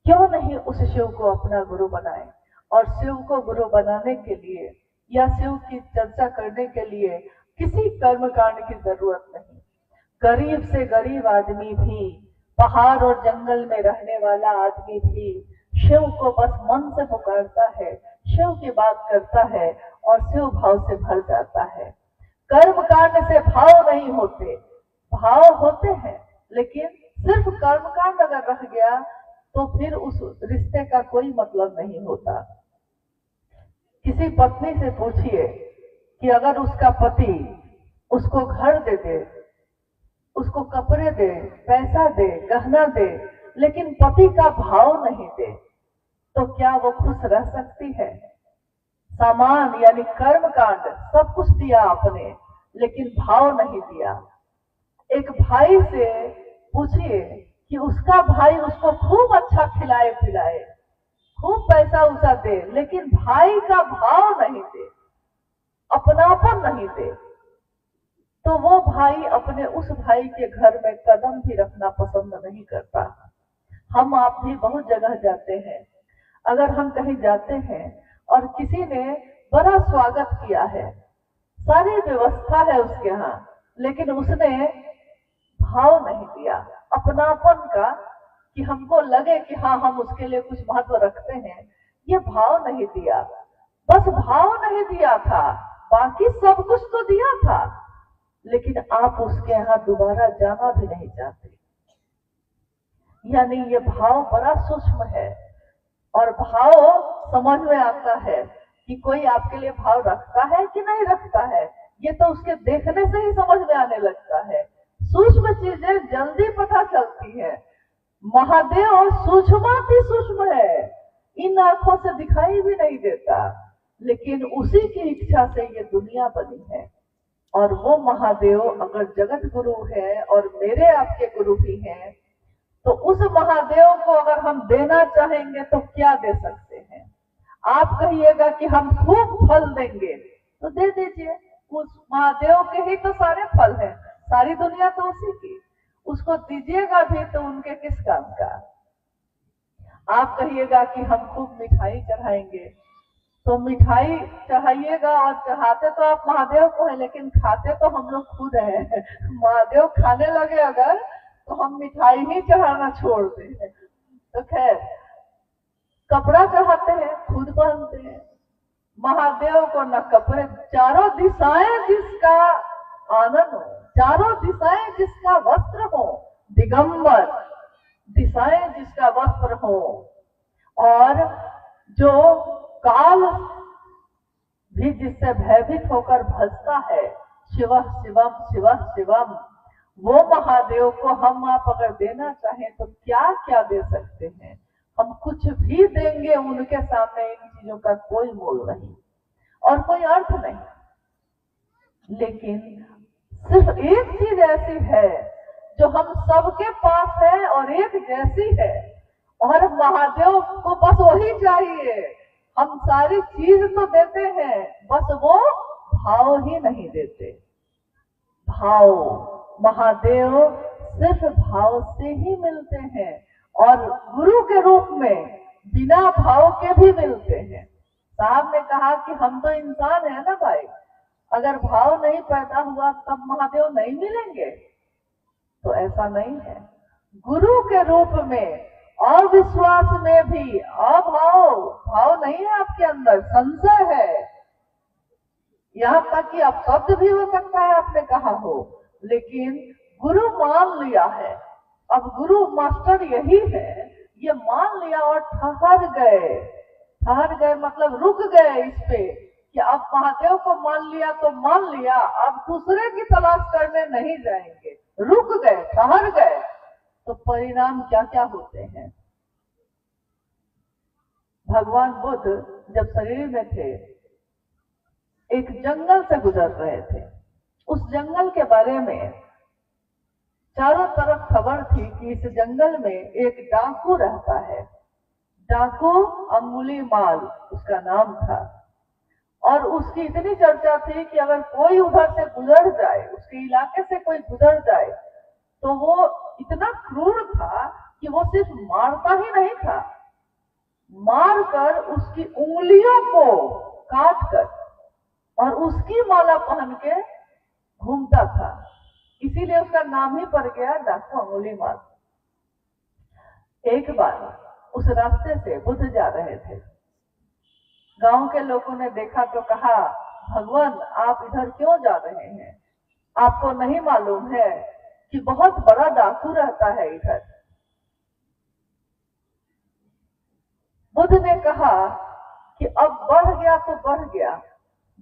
क्यों नहीं उस शिव को अपना गुरु बनाए? और शिव को गुरु बनाने के लिए या शिव की चर्चा करने के लिए किसी कर्मकांड की जरूरत नहीं। गरीब से गरीब आदमी भी, पहाड़ और जंगल में रहने वाला आदमी भी शिव को बस मन से पुकारता है, शिव की बात करता है और शिव भाव से भर जाता है। कर्मकांड से भाव नहीं होते, भाव होते हैं, लेकिन सिर्फ कर्मकांड अगर रह गया तो फिर उस रिश्ते का कोई मतलब नहीं होता। किसी पत्नी से पूछिए कि अगर उसका पति उसको घर दे दे, उसको कपड़े दे, पैसा दे, गहना दे, लेकिन पति का भाव नहीं दे, तो क्या वो खुश रह सकती है? सामान यानी कर्मकांड सब कुछ दिया आपने, लेकिन भाव नहीं दिया। एक भाई से पूछिए कि उसका भाई उसको खूब अच्छा खिलाए पिलाए, खूब पैसा उसा दे, लेकिन भाई का भाव नहीं दे, अपनापन नहीं दे, तो वो भाई अपने उस भाई के घर में कदम भी रखना पसंद नहीं करता। हम आप भी बहुत जगह जाते हैं, अगर हम कहीं जाते हैं और किसी ने बड़ा स्वागत किया है, सारी व्यवस्था है उसके यहाँ, लेकिन उसने भाव नहीं दिया अपनापन का, कि हमको लगे कि हाँ हम उसके लिए कुछ महत्व रखते हैं, ये भाव नहीं दिया। बस भाव नहीं दिया था, बाकी सब कुछ तो दिया था, लेकिन आप उसके यहाँ दोबारा जाना भी नहीं चाहते। यानी ये भाव बड़ा सूक्ष्म है, और भाव समझ में आता है कि कोई आपके लिए भाव रखता है कि नहीं रखता है, ये तो उसके देखने से ही समझ में आने लगता है। सूक्ष्म चीजें जल्दी पता चलती है। महादेव सूक्ष्माति सूक्ष्म है, इन आंखों से दिखाई भी नहीं देता, लेकिन उसी की इच्छा से ये दुनिया बनी है। और वो महादेव अगर जगत गुरु है और मेरे आपके गुरु भी हैं, तो उस महादेव को अगर हम देना चाहेंगे तो क्या दे सकते हैं? आप कहिएगा कि हम खूब फल देंगे, तो दे दीजिए, उस महादेव के ही तो सारे फल हैं, सारी दुनिया तो उसी की, उसको दीजिएगा भी तो उनके किस काम का? आप कहिएगा कि हम खूब मिठाई चढ़ाएंगे, तो मिठाई चढ़ाइएगा और चढ़ाते तो आप महादेव को है, लेकिन खाते तो हम लोग खुद हैं। महादेव खाने लगे अगर तो हम मिठाई ही चढ़ाना छोड़ दें। तो खैर, कपड़ा चढ़ाते हैं, खुद पहनते हैं। महादेव को न कपड़े, चारों दिशाएं जिसका आनंद हो, चारों दिशाएं जिसका वस्त्र हो, दिगंबर दिशाएं जिसका वस्त्र हो, और जो काल भी जिससे भयभीत होकर भजता है, शिव शिवम शिव शिवम, वो महादेव को हम आप अगर देना चाहें तो क्या क्या दे सकते हैं? हम कुछ भी देंगे उनके सामने इन चीजों का कोई मोल नहीं। और कोई अर्थ नहीं। लेकिन सिर्फ एक चीज ऐसी है जो हम सबके पास है और एक जैसी है, और महादेव को बस वही चाहिए। हम सारी चीज तो देते हैं, बस वो भाव ही नहीं देते। भाव, महादेव सिर्फ भाव से ही मिलते हैं, और गुरु के रूप में बिना भाव के भी मिलते हैं। साहब ने कहा कि हम तो इंसान है ना भाई, अगर भाव नहीं पैदा हुआ तब महादेव नहीं मिलेंगे, तो ऐसा नहीं है। गुरु के रूप में अविश्वास में भी अभाव, भाव नहीं है आपके अंदर, संशय है, यहाँ तक कि अब शब्द भी हो सकता है आपने कहा हो, लेकिन गुरु मान लिया है। अब गुरु मास्टर यही है, ये मान लिया और ठहर गए। ठहर गए मतलब रुक गए इस पे कि अब महादेव को मान लिया तो मान लिया, अब दूसरे की तलाश करने नहीं जाएंगे। रुक गए, ठहर गए, तो परिणाम क्या क्या होते हैं। भगवान बुद्ध जब शरीर में थे, एक जंगल से गुजर रहे थे। उस जंगल के बारे में चारों तरफ खबर थी कि इस जंगल में एक डाकू रहता है। डाकू अंगुलीमाल उसका नाम था, और उसकी इतनी चर्चा थी कि अगर कोई उधर से गुजर जाए, उसके इलाके से कोई गुजर जाए, तो वो इतना क्रूर था कि वो सिर्फ मारता ही नहीं था, मारकर उसकी उंगलियों को काट कर और उसकी माला पहन के घूमता था। इसीलिए उसका नाम ही पड़ गया डाकू अंगुलीमाल। एक बार उस रास्ते से बुद्ध जा रहे थे। गांव के लोगों ने देखा तो कहा, भगवान आप इधर क्यों जा रहे हैं? आपको नहीं मालूम है कि बहुत बड़ा डाकू रहता है इधर? बुद्ध ने कहा कि अब बढ़ गया तो बढ़ गया,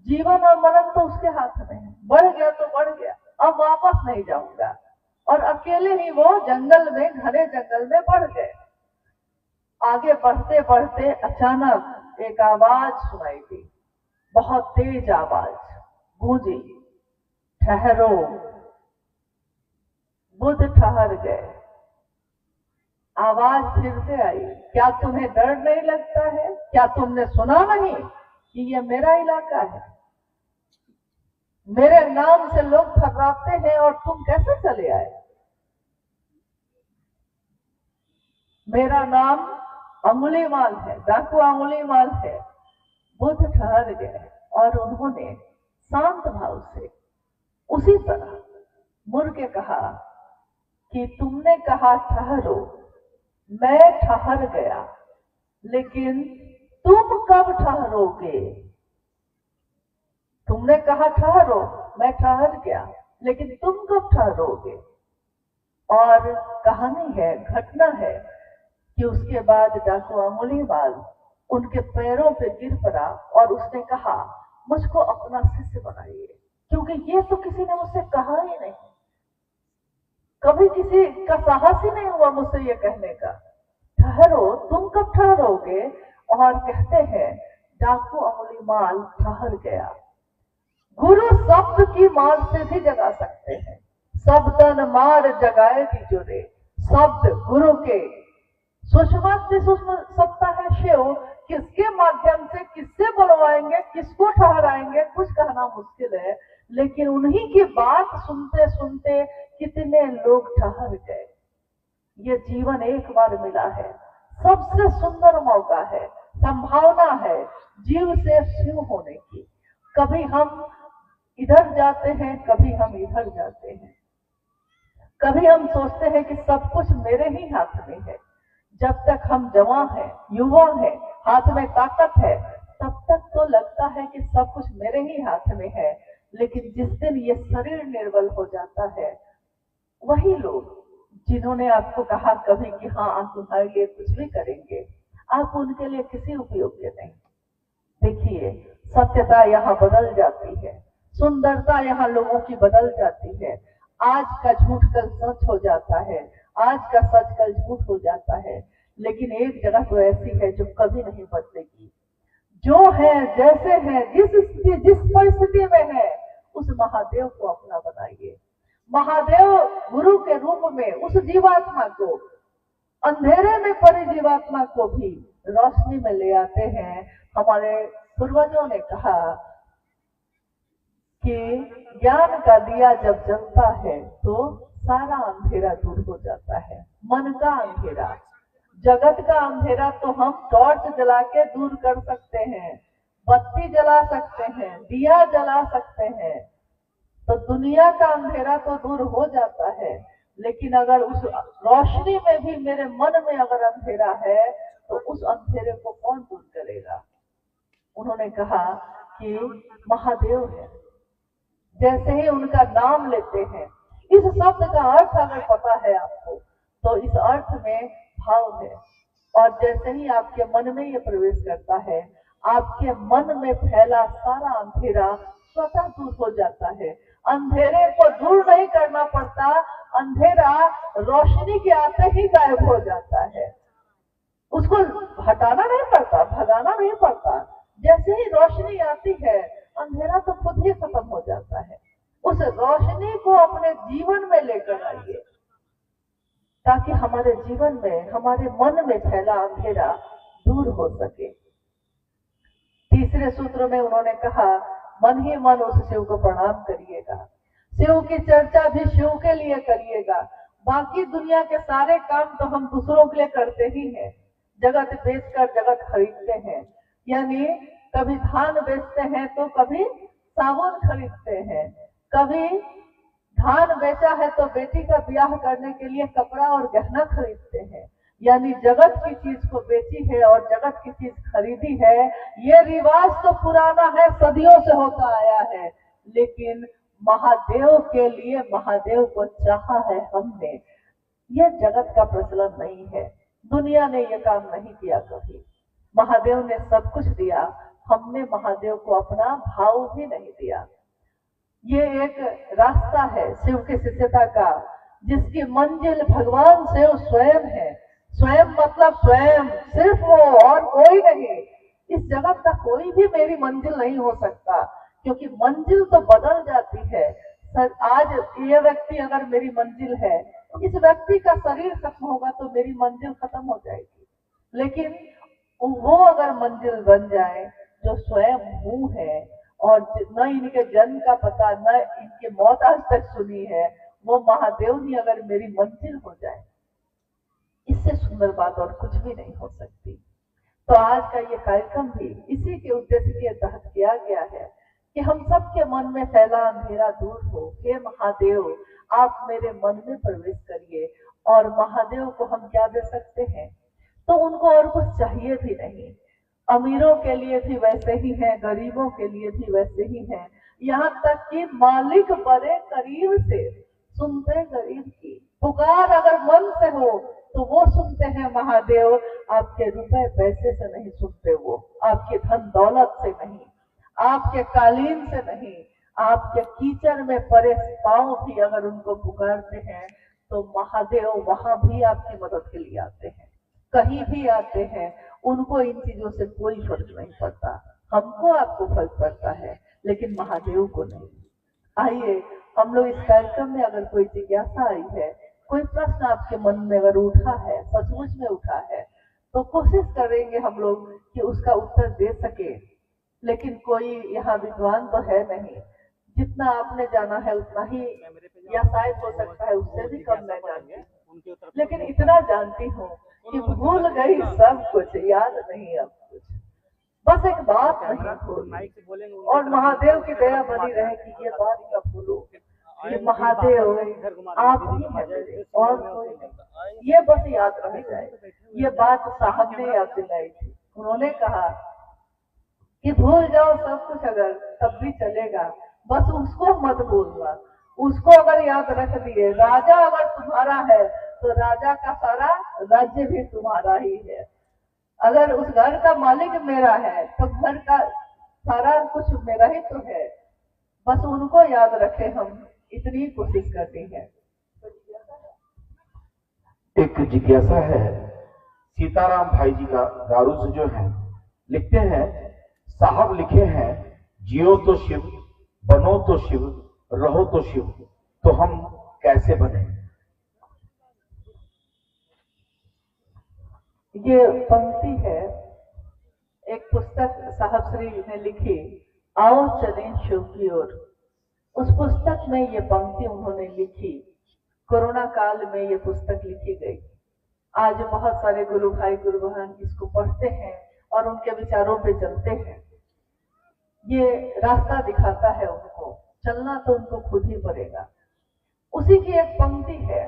जीवन और मरण तो उसके हाथ में है, बढ़ गया तो बढ़ गया, अब वापस नहीं जाऊंगा। और अकेले ही वो जंगल में, घने जंगल में बढ़ गए। आगे बढ़ते बढ़ते अचानक एक आवाज सुनाई दी, बहुत तेज आवाज गूंजी, ठहरो। बुद्ध ठहर गए। आवाज फिर से आई, क्या तुम्हें डर नहीं लगता है? क्या तुमने सुना नहीं कि ये मेरा इलाका है? मेरे नाम से लोग थर्राते हैं और तुम कैसे चले आए? मेरा नाम अंगुलीमाल है, डाकू अंगुलीमाल है। बुद्ध ठहर गए और उन्होंने शांत भाव से उसी तरह मुड़ के कहा कि तुमने कहा ठहरो, मैं ठहर गया, लेकिन तुम कब ठहरोगे? तुमने कहा ठहरो, मैं ठहर गया, लेकिन तुम कब ठहरोगे? और कहानी है, घटना है कि उसके बाद डाकू अंगुलीमाल उनके पैरों पे गिर पड़ा और उसने कहा, मुझको अपना शिष्य बनाइए, क्योंकि ये तो किसी ने मुझसे कहा ही नहीं, कभी किसी का साहस ही नहीं हुआ मुझसे ये कहने का। ठहरो, तुम कब ठहरोगे? और कहते हैं डाकू अंगुलीमाल ठहर गया। गुरु शब्द की मार से भी जगा सकते हैं। शब्दन मार जगाए तिजोरे। शब्द गुरु के सूक्ष्म से सूक्ष्म सत्ता है शिव, किसके माध्यम से किससे बुलवाएंगे, किसको ठहराएंगे, कुछ कहना मुश्किल है। लेकिन उन्हीं की बात सुनते सुनते कितने लोग ठहर गए। ये जीवन एक बार मिला है, सबसे सुंदर मौका है, संभावना है जीव से शिव होने की। कभी हम इधर जाते हैं, कभी हम इधर जाते हैं, कभी हम सोचते हैं कि सब कुछ मेरे ही हाथ में है। जब तक हम जवान हैं, युवा हैं, हाथ में ताकत है, तब तक तो लगता है कि सब कुछ मेरे ही हाथ में है। लेकिन जिस दिन ये शरीर निर्बल हो जाता है, वही लोग जिन्होंने आपको कहा कभी कि हाँ आप तुम्हारे लिए कुछ भी करेंगे, आप उनके लिए किसी उपयोग के नहीं। देखिए, सत्यता यहाँ बदल जाती है, सुंदरता यहाँ लोगों की बदल जाती है। आज का झूठ कल सच हो जाता है, आज का सच कल झूठ हो जाता है। लेकिन एक जगह तो ऐसी है जो कभी नहीं बदलेगी। जो है, जैसे है, जिस परिस्थिति में है, उस महादेव को अपना बनाइए। महादेव गुरु के रूप में उस जीवात्मा को, अंधेरे में पड़ी जीवात्मा को भी रोशनी में ले आते हैं। हमारे पूर्वजों ने कहा कि ज्ञान का दिया जब जलता है तो सारा अंधेरा दूर हो जाता है। मन का अंधेरा, जगत का अंधेरा तो हम टॉर्च जला के दूर कर सकते हैं, बत्ती जला सकते हैं, दिया जला सकते हैं, तो दुनिया का अंधेरा तो दूर हो जाता है। लेकिन अगर उस रोशनी में भी मेरे मन में अगर अंधेरा है तो उस अंधेरे को कौन दूर करेगा? उन्होंने कहा कि महादेव है। जैसे ही उनका नाम लेते हैं, इस शब्द का अर्थ अगर पता है आपको तो इस अर्थ में भाव है, और जैसे ही आपके मन में ये प्रवेश करता है, आपके मन में फैला सारा अंधेरा स्वतः दूर हो जाता है। अंधेरे को दूर नहीं करना पड़ता, अंधेरा रोशनी के आते ही गायब हो जाता है। उसको हटाना नहीं पड़ता, भगाना नहीं पड़ता। जैसे ही रोशनी आती है, अंधेरा तो खुद ही खत्म हो जाता है। उस रोशनी को अपने जीवन में लेकर आइए, ताकि हमारे जीवन में, हमारे मन में फैला अंधेरा दूर हो सके। तीसरे सूत्र में उन्होंने कहा, मन ही मन उस शिव को प्रणाम करिएगा। शिव की चर्चा भी शिव के लिए करिएगा। बाकी दुनिया के सारे काम तो हम दूसरों के लिए करते ही हैं। जगत बेचकर जगत खरीदते हैं, यानी कभी धान बेचते हैं तो कभी साबुन खरीदते हैं, कभी धान बेचा है तो बेटी का ब्याह करने के लिए कपड़ा और गहना खरीदते हैं। यानी जगत की चीज को बेची है और जगत की चीज खरीदी है। ये रिवाज तो पुराना है, सदियों से होता आया है, लेकिन महादेव के लिए महादेव को चाहा है हमने। ये जगत का प्रचलन नहीं है, दुनिया ने ये काम नहीं किया कभी। महादेव ने सब कुछ दिया, हमने महादेव को अपना भाव भी नहीं दिया। ये एक रास्ता है शिव की शिष्यता का, जिसकी मंजिल भगवान शिव स्वयं है। स्वयं मतलब स्वयं, सिर्फ वो, और कोई नहीं। इस जगत का कोई भी मेरी मंजिल नहीं हो सकता, क्योंकि मंजिल तो बदल जाती है। आज ये व्यक्ति अगर मेरी मंजिल है, इस व्यक्ति का शरीर खत्म होगा तो मेरी मंजिल खत्म हो जाएगी। लेकिन वो अगर मंजिल बन जाए जो स्वयं हूँ है, और न इनके जन्म का पता, न इनकी मौत आज तक सुनी है, वो महादेव ही अगर मेरी मंजिल हो जाए, इससे सुंदर बात और कुछ भी नहीं हो सकती। तो आज का ये कार्यक्रम भी इसी के उद्देश्य के तहत किया गया है कि हम सबके मन में फैला अंधेरा दूर हो। हे महादेव, आप मेरे मन में प्रवेश करिए। और महादेव को हम क्या दे सकते हैं? तो उनको और कुछ चाहिए भी नहीं। अमीरों के लिए भी वैसे ही है, गरीबों के लिए भी वैसे ही है। यहाँ तक कि मालिक बड़े करीब से सुनते गरीब की पुकार, अगर मन से हो तो वो सुनते हैं महादेव। आपके रुपए पैसे से नहीं सुनते, वो आपके धन दौलत से नहीं, आपके कालीन से नहीं, आपके कीचड़ में पड़े पांव भी अगर उनको पुकारते हैं तो महादेव वहां भी आपकी मदद के लिए आते हैं, कहीं भी आते हैं। उनको इन चीजों से कोई फर्क नहीं पड़ता। हमको आपको फर्क पड़ता है, लेकिन महादेव को नहीं। आइए, हम लोग इस कार्यक्रम में अगर कोई जिज्ञासा आई है, कोई प्रश्न आपके मन में अगर उठा है, सचमुच में उठा है, तो कोशिश करेंगे हम लोग कि उसका उत्तर दे सके। लेकिन कोई यहाँ विद्वान तो है नहीं, जितना आपने जाना है उतना ही, या शायद हो सकता है उससे भी कम मैं जानती, लेकिन इतना जानती हूँ कि भूल गई सब कुछ, याद नहीं अब कुछ। बस एक बात नहीं भूली, और महादेव की दया बनी रहे कि ये बात न भूलो कि महादेव आप ही हैं मेरे, और कोई नहीं। ये बस याद रह जाए। ये बात साहब ने याद दिलाई थी। उन्होंने कहा कि भूल जाओ सब कुछ अगर, तब भी चलेगा, बस उसको मत भूलना। उसको अगर याद रख दिए, राजा अगर तुम्हारा है तो राजा का सारा राज्य भी तुम्हारा ही है। अगर उस घर का मालिक मेरा है तो घर का सारा कुछ मेरा ही तो है। बस उनको याद रखे, हम इतनी कोशिश करते हैं। एक जिज्ञासा है, सीताराम भाई जी का दारू से जो है लिखते हैं साहब लिखे हैं, जियो तो शिव, बनो तो शिव, रहो तो शिव, तो हम कैसे बने। ये पंक्ति है, एक पुस्तक साहब श्री ने लिखी, आओ चलें शिव की ओर। उस पुस्तक में ये पंक्ति उन्होंने लिखी। कोरोना काल में ये पुस्तक लिखी गई। आज बहुत सारे गुरु भाई गुरु बहन इसको पढ़ते हैं और उनके विचारों पे चलते हैं। ये रास्ता दिखाता है उनको, चलना तो उनको खुद ही पड़ेगा। उसी की एक पंक्ति है,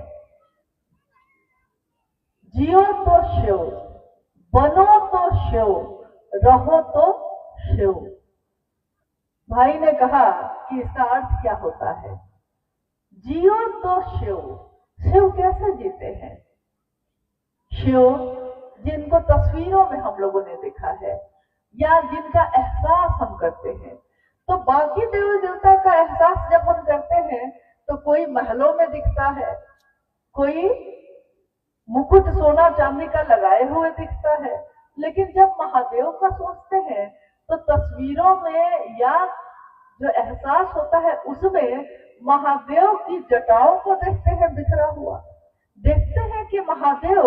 जियो तो शिव, बनो तो शिव, रहो तो शिव। भाई ने कहा कि इसका अर्थ क्या होता है। जियो तो शिव, शिव कैसे जीते हैं। शिव जिनको तस्वीरों में हम लोगों ने देखा है या जिनका एहसास हम करते हैं, तो बाकी देवी देवता का एहसास जब हम करते हैं तो कोई महलों में दिखता है, कोई मुकुट सोना चांदी का लगाए हुए दिखता है, लेकिन जब महादेव का सोचते हैं तो तस्वीरों में या जो एहसास होता है उसमें महादेव की जटाओं को देखते हैं बिखरा हुआ। देखते हैं कि महादेव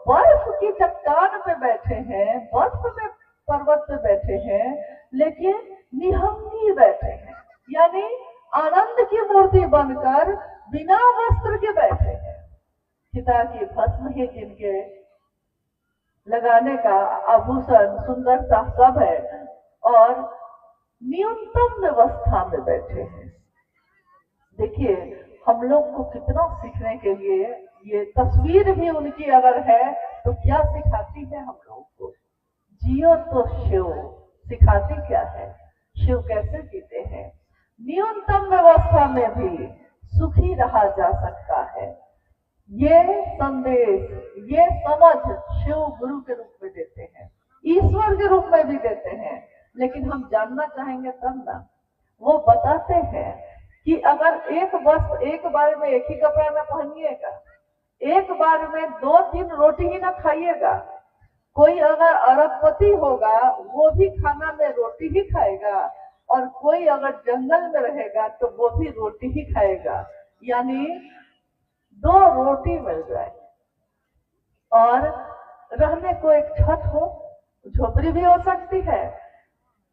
बर्फ की चट्टान पे बैठे हैं, बर्फ में पर्वत पे बैठे हैं, लेकिन निहंगी बैठे हैं, यानी आनंद की मूर्ति बनकर बिना वस्त्र के बैठे हैं। चिता की भस्म ही जिनके लगाने का आभूषण सुंदरता सब है और न्यूनतम व्यवस्था में बैठे हैं। देखिए हम लोग को कितना सीखने के लिए, ये तस्वीर भी उनकी अगर है तो क्या सिखाती है हम लोगों को। जियो तो शिव सिखाती क्या है, शिव कैसे जीते हैं। न्यूनतम व्यवस्था में भी सुखी रहा जा सकता है। ये संदेश, ये समझ शिव गुरु के रूप में देते हैं, ईश्वर के रूप में भी देते हैं, लेकिन हम जानना चाहेंगे तब ना। वो बताते हैं कि अगर एक वस्त्र एक बार में एक ही कपड़ा ना पहनिएगा, एक बार में 2-3 रोटी ही ना खाइएगा। कोई अगर अरबपति होगा वो भी खाना में रोटी ही खाएगा, और कोई अगर जंगल में रहेगा तो वो भी रोटी ही खाएगा, यानी 2 रोटी मिल जाए। और रहने को एक छत हो, झोपड़ी भी हो सकती है,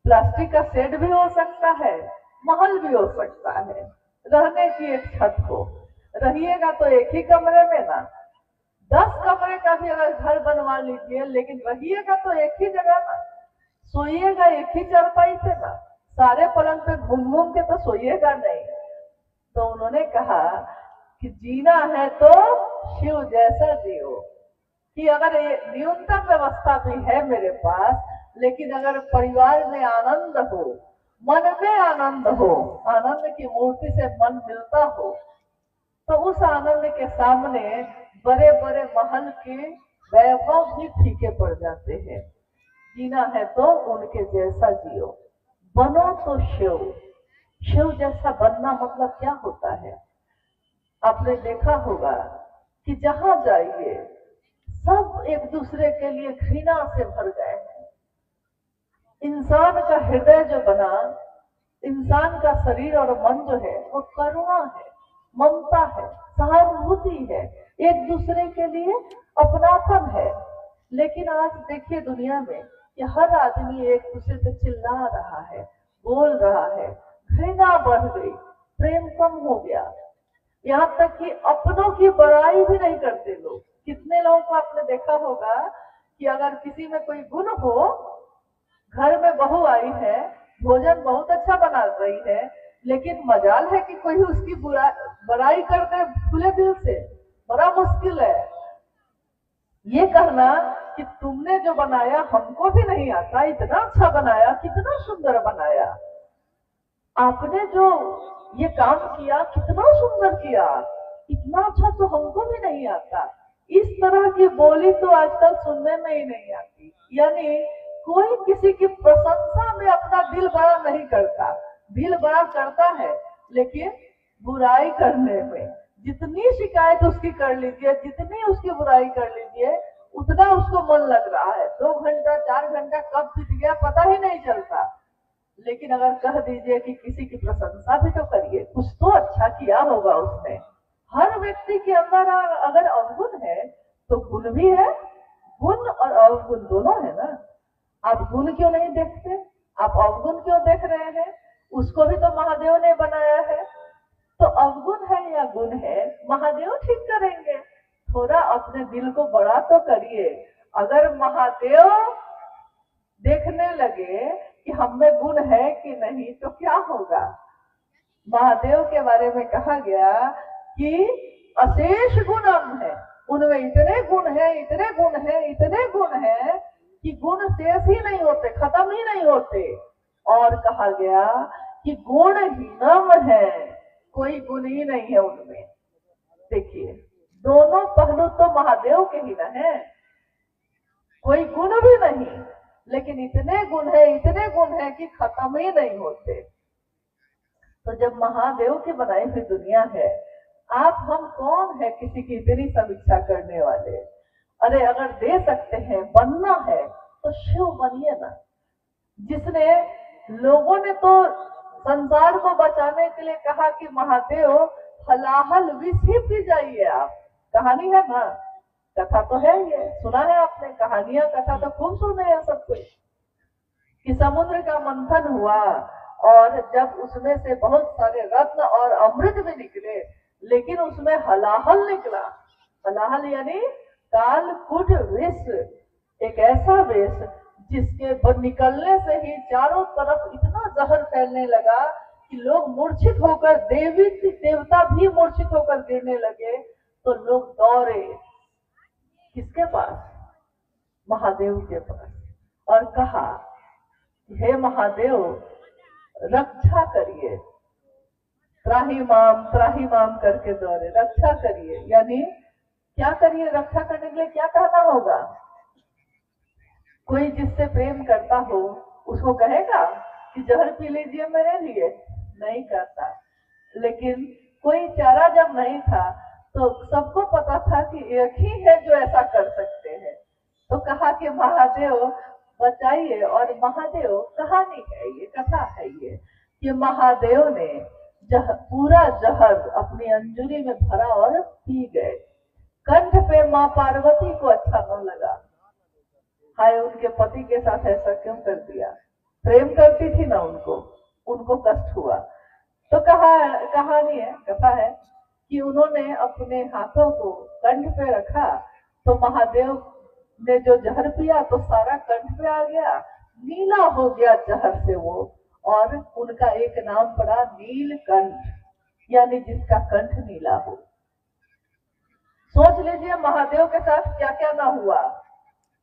प्लास्टिक का शेड भी हो सकता है, महल भी हो सकता है। रहने की एक छत हो, रहिएगा तो एक ही कमरे में ना, 10 कमरे का भी अगर घर बनवा लीजिए, लेकिन रहिएगा तो एक ही जगह ना, सोइएगा एक ही चारपाई से ना, सारे पलंग पे घूम घूम के तो सोइएगा नहीं। तो उन्होंने कहा कि जीना है तो शिव जैसा जियो, कि अगर न्यूनतम व्यवस्था भी है मेरे पास, लेकिन अगर परिवार में आनंद हो, मन में आनंद हो, आनंद की मूर्ति से मन मिलता हो, तो उस आनंद के सामने बड़े बड़े महल के वैभव भी फीके पड़ जाते हैं। जीना है तो उनके जैसा जियो, बनो तो शिव। शिव जैसा बनना मतलब क्या होता है। आपने देखा होगा कि जहां जाइए सब एक दूसरे के लिए घृणा से भर गए हैं। इंसान का हृदय जो बना, इंसान का शरीर और मन जो है वो करुणा है, ममता है, सहानुभूति है, एक दूसरे के लिए अपनापन है। लेकिन आज देखिए दुनिया में कि हर आदमी एक दूसरे पे चिल्ला रहा है, बोल रहा है, घृणा बढ़ गई, प्रेम कम हो गया, यहाँ तक कि अपनों की बड़ाई भी नहीं करते लोग। कितने लोगों को आपने देखा होगा कि अगर किसी में कोई गुण हो, घर में बहू आई है, भोजन बहुत अच्छा बना रही है, लेकिन मजाल है कि कोई उसकी बड़ाई कर दे खुले दिल से, बड़ा मुश्किल है। ये कहना कि तुमने जो बनाया हमको भी नहीं आता, इतना अच्छा बनाया, कितना सुंदर बनाया, आपने जो ये काम किया कितना सुंदर किया, इतना अच्छा तो हमको भी नहीं आता। इस तरह की बोली तो आजकल सुनने में ही नहीं आती। यानी कोई किसी की प्रशंसा में अपना दिल बड़ा नहीं करता, दिल बड़ा करता है लेकिन बुराई करने में। जितनी शिकायत उसकी कर लीजिए, जितनी उसकी बुराई कर लीजिए, उतना उसको मन लग रहा है। 2 घंटा 4 घंटा कब बीत गया पता ही नहीं चलता। लेकिन अगर कह दीजिए कि किसी की प्रशंसा भी तो करिए, कुछ तो अच्छा किया होगा उसने। हर व्यक्ति के अंदर अगर अवगुण है तो गुण भी है, गुण और अवगुण दोनों है ना। आप गुण क्यों नहीं देखते, आप अवगुण क्यों देख रहे हैं? उसको भी तो महादेव ने बनाया है। तो अवगुण है या गुण है, महादेव ठीक करेंगे। थोड़ा अपने दिल को बड़ा तो करिए। अगर महादेव देखने लगे कि हम में गुण है कि नहीं तो क्या होगा? महादेव के बारे में कहा गया कि अशेष गुणम है, उनमें इतने गुण है, इतने गुण है, इतने गुण है कि गुण शेष ही नहीं होते, खत्म ही नहीं होते। और कहा गया कि गुणहीनम है, कोई गुण ही नहीं है उनमें। देखिए दोनों पहलू तो महादेव के ही ना है, कोई गुण भी नहीं, लेकिन इतने गुण है, इतने गुण है कि खत्म ही नहीं होते। तो जब महादेव की बनाई हुई दुनिया है, आप हम कौन है किसी की इतनी समीक्षा करने वाले? अरे अगर दे सकते हैं, बनना है तो शिव बनिए ना। जिसने लोगों ने तो संसार को बचाने के लिए कहा कि महादेव हलाहल विष ही पी जाइए आप। कहानी है ना, कथा तो है, ये सुना है आपने, कहानियां कथा तो खूब सुने हैं सब कुछ। कि समुद्र का मंथन हुआ और जब उसमें से बहुत सारे रत्न और अमृत भी निकले, लेकिन उसमें हलाहल निकला। हलाहल यानी कालकूट विष, एक ऐसा विष जिसके निकलने से ही चारों तरफ इतना जहर फैलने लगा कि लोग मूर्छित होकर, देवी देवता भी मूर्छित होकर गिरने लगे। तो लोग दौड़े किसके पास? महादेव के पास, और कहा हे महादेव रक्षा करिए। त्राही माम करके दौड़े, रक्षा करिए। यानी क्या करिए? रक्षा करने के लिए क्या कहना होगा? कोई जिससे प्रेम करता हो उसको कहेगा कि जहर पी लीजिए मेरे लिए? नहीं कहता। लेकिन कोई चारा जब नहीं था तो सबको पता था कि एक ही है जो ऐसा कर सकते हैं। तो कहा कि महादेव बचाइए। और महादेव, कहानी है ये, कथा है ये, कि महादेव ने पूरा जहर अपनी अंजुरी में भरा और पी गए। कंठ पे माँ पार्वती को अच्छा न लगा, हाय उनके पति के साथ ऐसा क्यों कर दिया? प्रेम करती थी ना उनको कष्ट हुआ। तो कहानी है, कथा है कि उन्होंने अपने हाथों को कंठ पे रखा, तो महादेव ने जो जहर पिया तो सारा कंठ पे आ गया, नीला हो गया जहर से वो, और उनका एक नाम पड़ा नीलकंठ, यानी जिसका कंठ नीला हो। सोच लीजिए महादेव के साथ क्या क्या ना हुआ।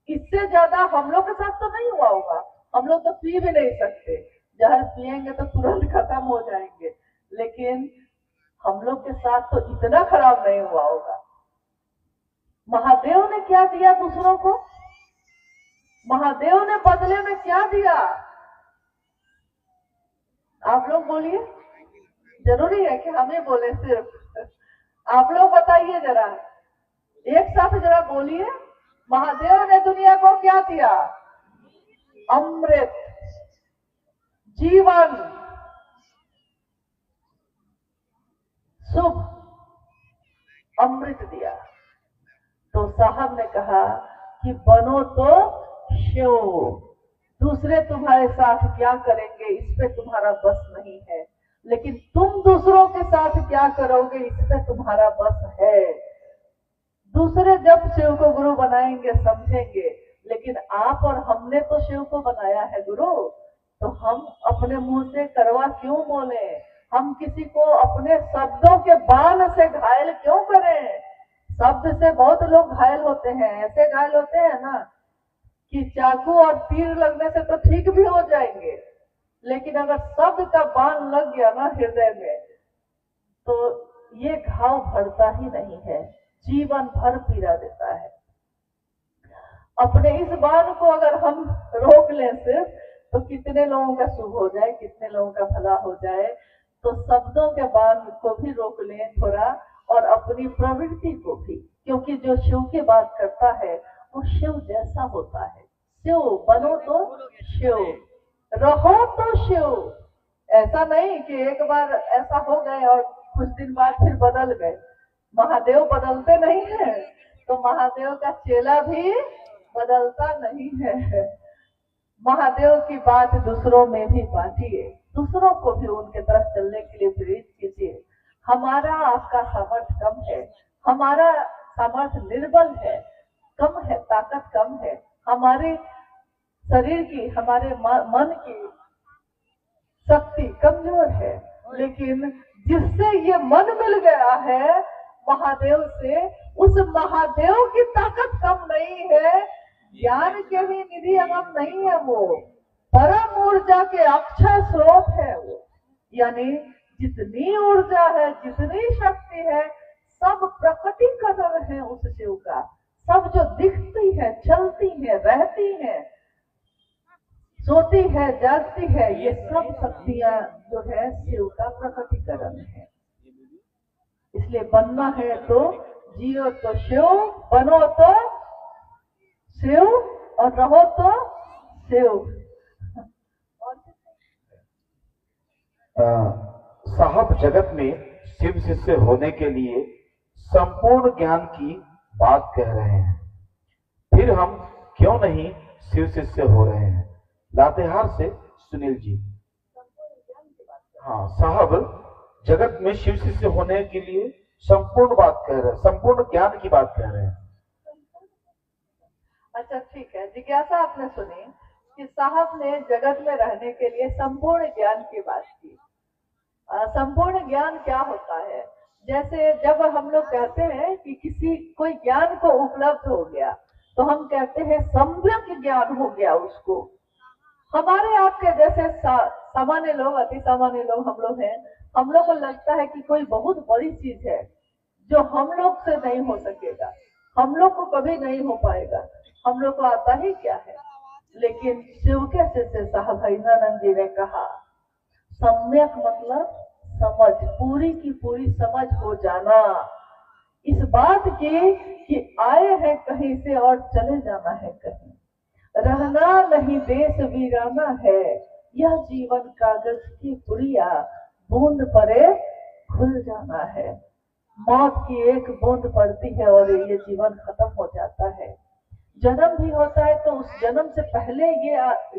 इससे ज्यादा हम लोग के साथ तो नहीं हुआ होगा, हम लोग तो पी भी नहीं सकते, जहर पिएंगे तो तुरंत खत्म हो जाएंगे, लेकिन हम लोग के साथ तो इतना खराब नहीं हुआ होगा। महादेव ने क्या दिया दूसरों को? महादेव ने बदले में क्या दिया? आप लोग बोलिए, जरूरी है कि हम ही बोले सिर्फ? आप लोग बताइए जरा, एक साथ जरा बोलिए, महादेव ने दुनिया को क्या दिया? अमृत, जीवन, शुभ अमृत दिया। तो साहब ने कहा कि बनो तो शिव, दूसरे तुम्हारे साथ क्या करेंगे इस पे तुम्हारा बस नहीं है, लेकिन तुम दूसरों के साथ क्या करोगे इस पे तुम्हारा बस है। दूसरे जब शिव को गुरु बनाएंगे समझेंगे, लेकिन आप और हमने तो शिव को बनाया है गुरु, तो हम अपने मुंह से करवा क्यों बोले? हम किसी को अपने शब्दों के बाण से घायल क्यों करें? शब्द से बहुत लोग घायल होते हैं, ऐसे घायल होते हैं ना कि चाकू और तीर लगने से तो ठीक भी हो जाएंगे, लेकिन अगर शब्द का बाण लग गया ना हृदय में, तो ये घाव भरता ही नहीं है, जीवन भर पीड़ा देता है। अपने इस बाण को अगर हम रोक लें सिर्फ, तो कितने लोगों का शुभ हो जाए, कितने लोगों का भला हो जाए। तो शब्दों के बाण को भी रोक लें थोड़ा, और अपनी प्रवृत्ति को भी, क्योंकि जो शिव की बात करता है वो शिव जैसा होता है। शिव बनो तो शिव, रहो तो शिव। ऐसा नहीं कि एक बार ऐसा हो गए और कुछ दिन बाद फिर बदल गए। महादेव बदलते नहीं है, तो महादेव का चेला भी बदलता नहीं है। महादेव की बात दूसरों में भी बांटिए, दूसरों को भी उनके तरफ चलने के लिए प्रेरित कीजिए। हमारा आपका सामर्थ्य कम है, हमारा सामर्थ्य निर्बल है, कम है, ताकत कम है, हमारे शरीर की, हमारे मन की शक्ति कमजोर है। लेकिन जिससे ये मन मिल गया है महादेव से, उस महादेव की ताकत कम नहीं है, ज्ञान के भी निधि अगम नहीं है, वो परम ऊर्जा के अक्षय स्रोत है वो। यानी जितनी ऊर्जा है, जितनी शक्ति है, सब प्रकटीकरण है उस शिव का। सब जो दिखती है, चलती है, रहती है, सोती है, जागती है, ये सब शक्तियां जो है शिव का प्रकटीकरण है। इसलिए बनना है तो जियो तो शिव, बनो तो शिव और रहो तो शिव। साहब जगत में शिव शिष्य होने के लिए संपूर्ण ज्ञान की बात कह रहे हैं, फिर हम क्यों नहीं शिव शिष्य हो रहे हैं? लातेहार से सुनील जी। हाँ, साहब जगत में शिव शिष्य होने के लिए संपूर्ण बात कह रहे हैं, संपूर्ण ज्ञान की बात कह रहे हैं। अच्छा ठीक है, जिज्ञासा आपने सुनी कि साहब ने जगत में रहने के लिए संपूर्ण ज्ञान की बात की। संपूर्ण ज्ञान क्या होता है? जैसे जब हम लोग कहते हैं कि किसी कोई ज्ञान को उपलब्ध हो गया, तो हम कहते हैं सम्यक ज्ञान हो गया उसको। हमारे आपके जैसे सामान्य लोग, अति सामान्य लोग हम लोग हैं, हम लोग को लगता है कि कोई बहुत बड़ी चीज है जो हम लोग से नहीं हो सकेगा, हम लोग को कभी नहीं हो पाएगा, हम लोग को आता ही क्या है। लेकिन शिव के शिष्य साहब हरिनानंद जी ने कहा सम्यक मतलब समझ, पूरी की पूरी समझ हो जाना इस बात की कि आए हैं कहीं से और चले जाना है कहीं, रहना नहीं देश वीराना है, यह जीवन कागज की पुड़िया, बूंद पड़े खुल जाना है। मौत की एक बूंद पड़ती है और ये जीवन खत्म हो जाता है। जन्म भी होता है तो उस जन्म से पहले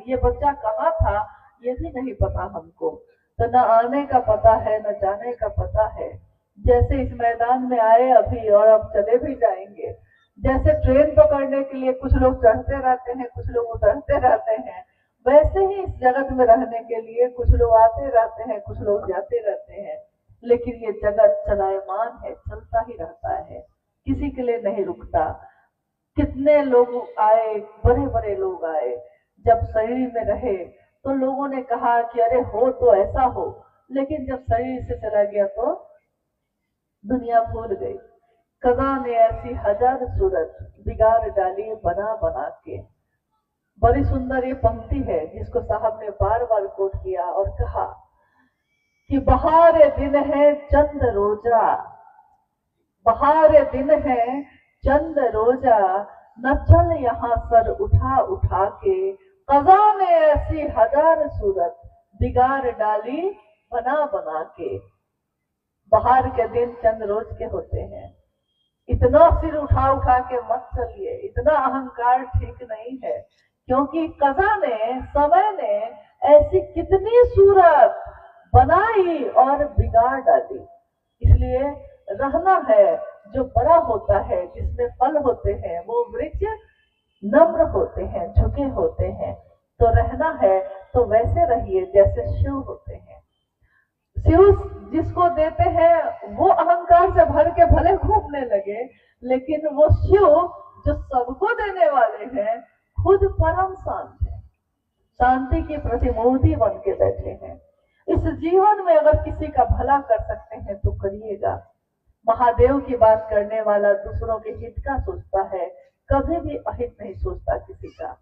ये बच्चा कहाँ था ये भी नहीं पता हमको, तो न आने का पता है न जाने का पता है। जैसे इस मैदान में आए अभी और अब चले भी जाएंगे, जैसे ट्रेन पकड़ने के लिए कुछ लोग चढ़ते रहते हैं, कुछ लोग उतरते रहते हैं, वैसे ही इस जगत में रहने के लिए कुछ लोग आते रहते हैं, कुछ लोग जाते रहते हैं। लेकिन ये जगत चलायमान है, चलता ही रहता है, किसी के लिए नहीं रुकता। कितने लोग आए, बड़े बड़े लोग आए, जब शरीर में रहे तो लोगों ने कहा कि अरे हो तो ऐसा हो, लेकिन जब शरीर से चला गया तो दुनिया भूल गई। कज़ा ने ऐसी हजार सूरत बिगाड़ डाली बना बना के। बड़ी सुंदर ये पंक्ति है जिसको साहब ने बार बार कोट किया और कहा कि बहार दिन है चंद रोजा, बहार दिन है चंद रोजा, न चल यहाँ सर उठा उठा के, कज़ा ने ऐसी हजार सूरत बिगाड़ डाली बना बना के। बाहर के दिन चंद रोज के होते हैं, इतना सिर उठा उठा के मत चलिए, इतना अहंकार ठीक नहीं है, क्योंकि कज़ा ने, समय ने ऐसी कितनी सूरत बनाई और बिगाड़ डाली। इसलिए रहना है जो बड़ा होता है, जिसमें फल होते हैं, वो वृक्ष नम्र होते हैं, झुके होते हैं। तो रहना है तो वैसे रहिए जैसे शिव होते हैं। शिव जिसको देते हैं वो अहंकार से भर के भले घूमने लगे, लेकिन वो शिव जो सबको देने वाले हैं खुद परम शांत है, शांति की प्रतिमूर्ति बन के बैठे हैं। इस जीवन में अगर किसी का भला कर सकते हैं तो करिएगा। महादेव की बात करने वाला दूसरों के हित का सोचता है, कभी भी अहित नहीं सोचता किसी का।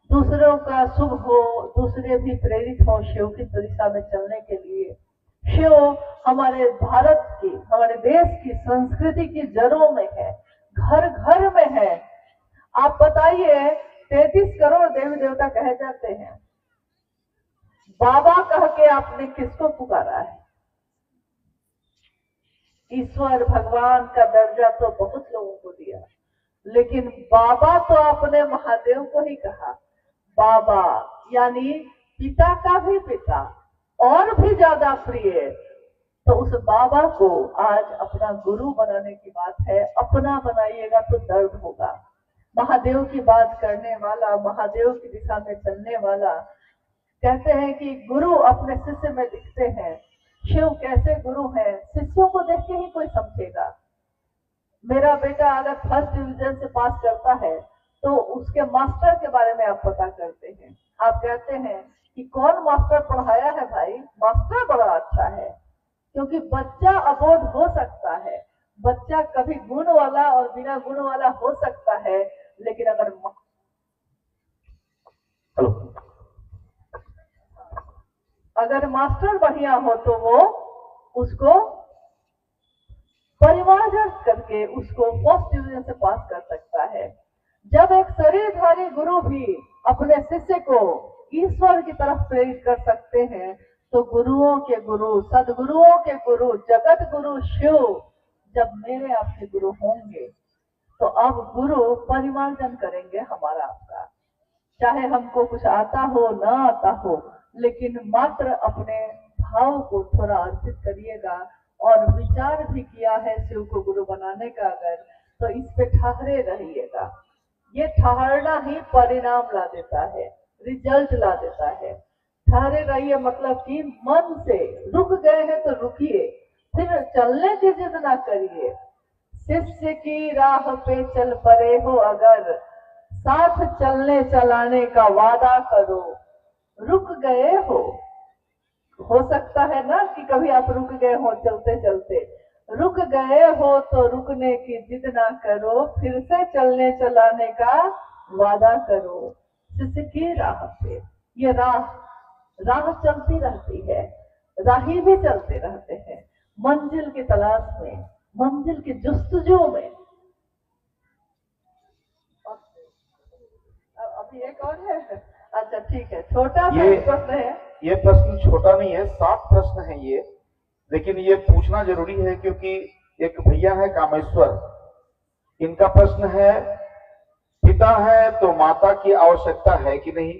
दूसरों का शुभ हो, दूसरे भी प्रेरित हो शिव की दिशा में चलने के लिए। शिव हमारे भारत की, हमारे देश की संस्कृति की जड़ों में है, घर घर में है। आप बताइए, 33 करोड़ देवी देवता कहे जाते हैं, बाबा कह के आपने किसको पुकारा है? ईश्वर भगवान का दर्जा तो बहुत लोगों को दिया, लेकिन बाबा तो आपने महादेव को ही कहा। बाबा यानी पिता का भी पिता, और भी ज्यादा प्रिय। तो उस बाबा को आज अपना गुरु बनाने की बात है। अपना बनाइएगा तो दर्द होगा। महादेव की बात करने वाला, महादेव की दिशा में चलने वाला, कहते हैं कि गुरु अपने शिष्य में दिखते हैं। शिव कैसे गुरु है, शिष्यों को देख के ही कोई समझेगा। मेरा बेटा अगर फर्स्ट डिवीजन से पास करता है तो उसके मास्टर के बारे में आप पता करते हैं। आप कहते हैं कि कौन मास्टर पढ़ाया है भाई, मास्टर बड़ा अच्छा है। क्योंकि बच्चा अबोध हो सकता है, बच्चा कभी गुण वाला और बिना गुण वाला हो सकता है, लेकिन अगर मास्टर बढ़िया हो तो वो उसको परिमार्जन करके उसको फर्स्ट डिवीजन से पास कर सकता है। जब एक शरीरधारी गुरु भी अपने शिष्य को ईश्वर की तरफ प्रेरित कर सकते हैं, तो गुरुओं के गुरु, सदगुरुओं के गुरु, जगत गुरु शिव जब मेरे आपके गुरु होंगे, तो अब गुरु परिमार्जन करेंगे हमारा आपका। चाहे हमको कुछ आता हो ना आता हो, लेकिन मात्र अपने भाव को थोड़ा अर्पित करिएगा। और विचार भी किया है शिव को गुरु बनाने का अगर, तो इस पे ठहरे रहिएगा। ये ठहरना ही परिणाम ला देता है, रिजल्ट ला देता है। ठहरे रहिए मतलब कि मन से रुक गए हैं तो रुकिए, फिर चलने की जिद ना करिए। शिष्य की राह पे चल पड़े हो अगर, साथ चलने चलाने का वादा करो। रुक गए हो सकता है ना कि कभी आप रुक गए हो चलते चलते, रुक गए हो तो रुकने की जिद ना करो, फिर से चलने चलाने का वादा करो। शिष्य की राह पे, ये राह चलती रहती है, राही भी चलते रहते हैं मंजिल की तलाश में, मंजिल की जुस्तजू में। अभी एक और है, अच्छा ठीक है, छोटा सा प्रश्न है। ये प्रश्न छोटा नहीं है, 7 प्रश्न है ये, लेकिन ये पूछना जरूरी है क्योंकि एक भैया है कामेश्वर, इनका प्रश्न है, पिता है तो माता की आवश्यकता है कि नहीं,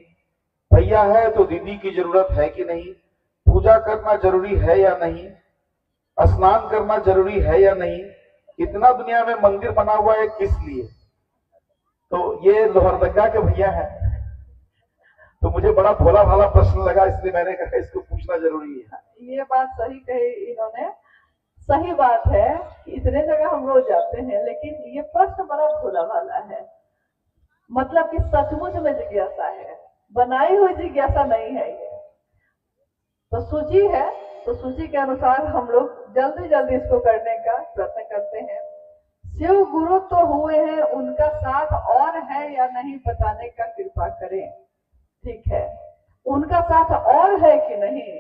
भैया है तो दीदी की जरूरत है कि नहीं, पूजा करना जरूरी है या नहीं, स्नान करना जरूरी है या नहीं, इतना दुनिया में मंदिर बना हुआ है किस लिए। तो ये लोहरदगा के भैया है, तो मुझे बड़ा भोला भाला प्रश्न लगा, इसलिए मैंने कहा इसको पूछना जरूरी है। ये बात सही कही इन्होंने, सही बात है कि इतने जगह हम रोज जाते हैं, लेकिन ये प्रश्न बड़ा भोला भाला है। मतलब कि सचमुच में जिज्ञासा है, बनाई हुई जिज्ञासा नहीं है ये। तो सूची है, तो सूची के अनुसार हम लोग जल्दी जल्दी इसको करने का प्रयत्न करते हैं। शिव गुरु तो हुए हैं, उनका साथ और है या नहीं बताने का कृपा करें। ठीक है, उनका साथ और है कि नहीं।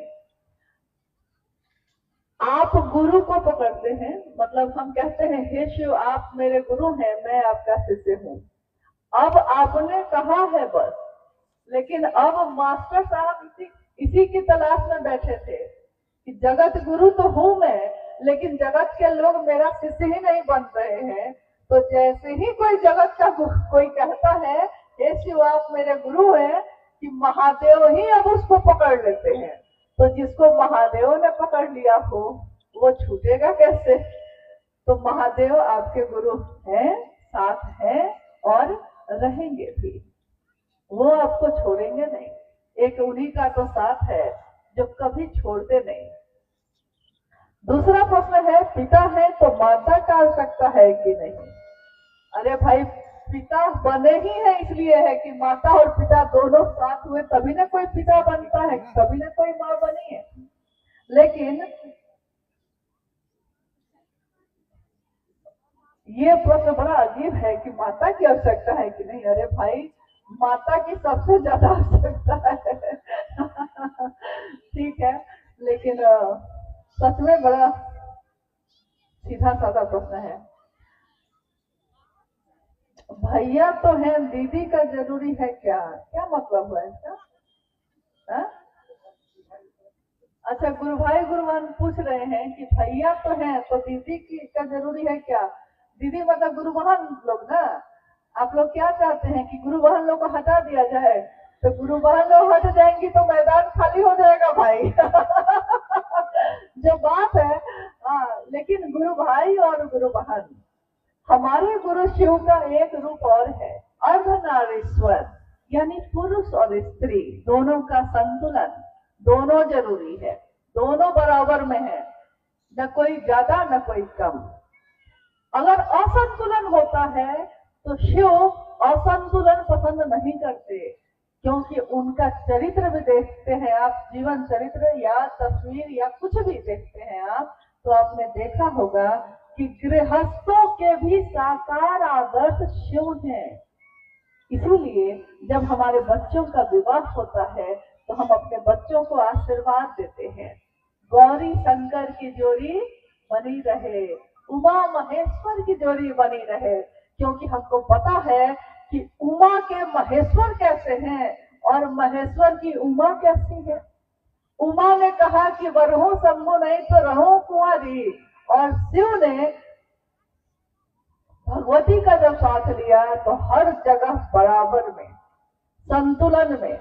आप गुरु को पकड़ते हैं, मतलब हम कहते हैं हे शिव आप मेरे गुरु हैं, मैं आपका शिष्य हूँ। अब आपने कहा है बस, लेकिन अब मास्टर साहब इसी की तलाश में बैठे थे कि जगत गुरु तो हूं मैं, लेकिन जगत के लोग मेरा शिष्य ही नहीं बन रहे हैं। तो जैसे ही कोई जगत का कोई कहता है हे शिव आप मेरे गुरु हैं, कि महादेव ही अब उसको पकड़ लेते हैं। तो जिसको महादेव ने पकड़ लिया हो वो छूटेगा कैसे। तो महादेव आपके गुरु हैं, साथ हैं और रहेंगे भी, वो आपको छोड़ेंगे नहीं। एक उन्हीं का तो साथ है जो कभी छोड़ते नहीं। दूसरा प्रश्न है, पिता है तो माता का आवश्यकता है कि नहीं। अरे भाई, पिता बने ही है इसलिए है कि माता और पिता दोनों साथ हुए तभी ना कोई पिता बनता है, तभी ना कोई माँ बनी है। लेकिन ये प्रश्न बड़ा अजीब है कि माता की आवश्यकता है कि नहीं। अरे भाई, माता की सबसे ज्यादा आवश्यकता है ठीक है, लेकिन सच में बड़ा सीधा साधा प्रश्न है। भैया तो है, दीदी का जरूरी है क्या? क्या मतलब हुआ इसका? हाँ? अच्छा, गुरु भाई गुरु बहन पूछ रहे हैं कि भैया तो है तो दीदी की का जरूरी है क्या? दीदी मतलब गुरु बहन लोग ना। आप लोग क्या चाहते हैं कि गुरु बहन लोग को हटा दिया जाए? तो गुरु बहन लोग हट जाएंगी तो मैदान खाली हो जाएगा भाई। जो बात है। हाँ, लेकिन गुरु भाई और गुरु बहन, हमारे गुरु शिव का एक रूप और है, अर्धनारीश्वर, यानी पुरुष और स्त्री दोनों का संतुलन, दोनों जरूरी है, दोनों बराबर में है, न कोई ज्यादा न कोई कम। अगर असंतुलन होता है तो शिव असंतुलन पसंद नहीं करते, क्योंकि उनका चरित्र भी देखते हैं आप, जीवन चरित्र या तस्वीर या कुछ भी देखते हैं आप, तो आपने देखा होगा कि गृहस्थों के भी साकार आदर्श शिव हैं। इसीलिए जब हमारे बच्चों का विवाह होता है तो हम अपने बच्चों को आशीर्वाद देते हैं, गौरी शंकर की जोड़ी बनी रहे, उमा महेश्वर की जोड़ी बनी रहे, क्योंकि हमको पता है कि उमा के महेश्वर कैसे हैं और महेश्वर की उमा कैसी है। उमा ने कहा कि वरहूं शंभु नहीं तो रहूं कुंवारी, और शिव ने भगवती का जब साथ लिया तो हर जगह बराबर में, संतुलन में,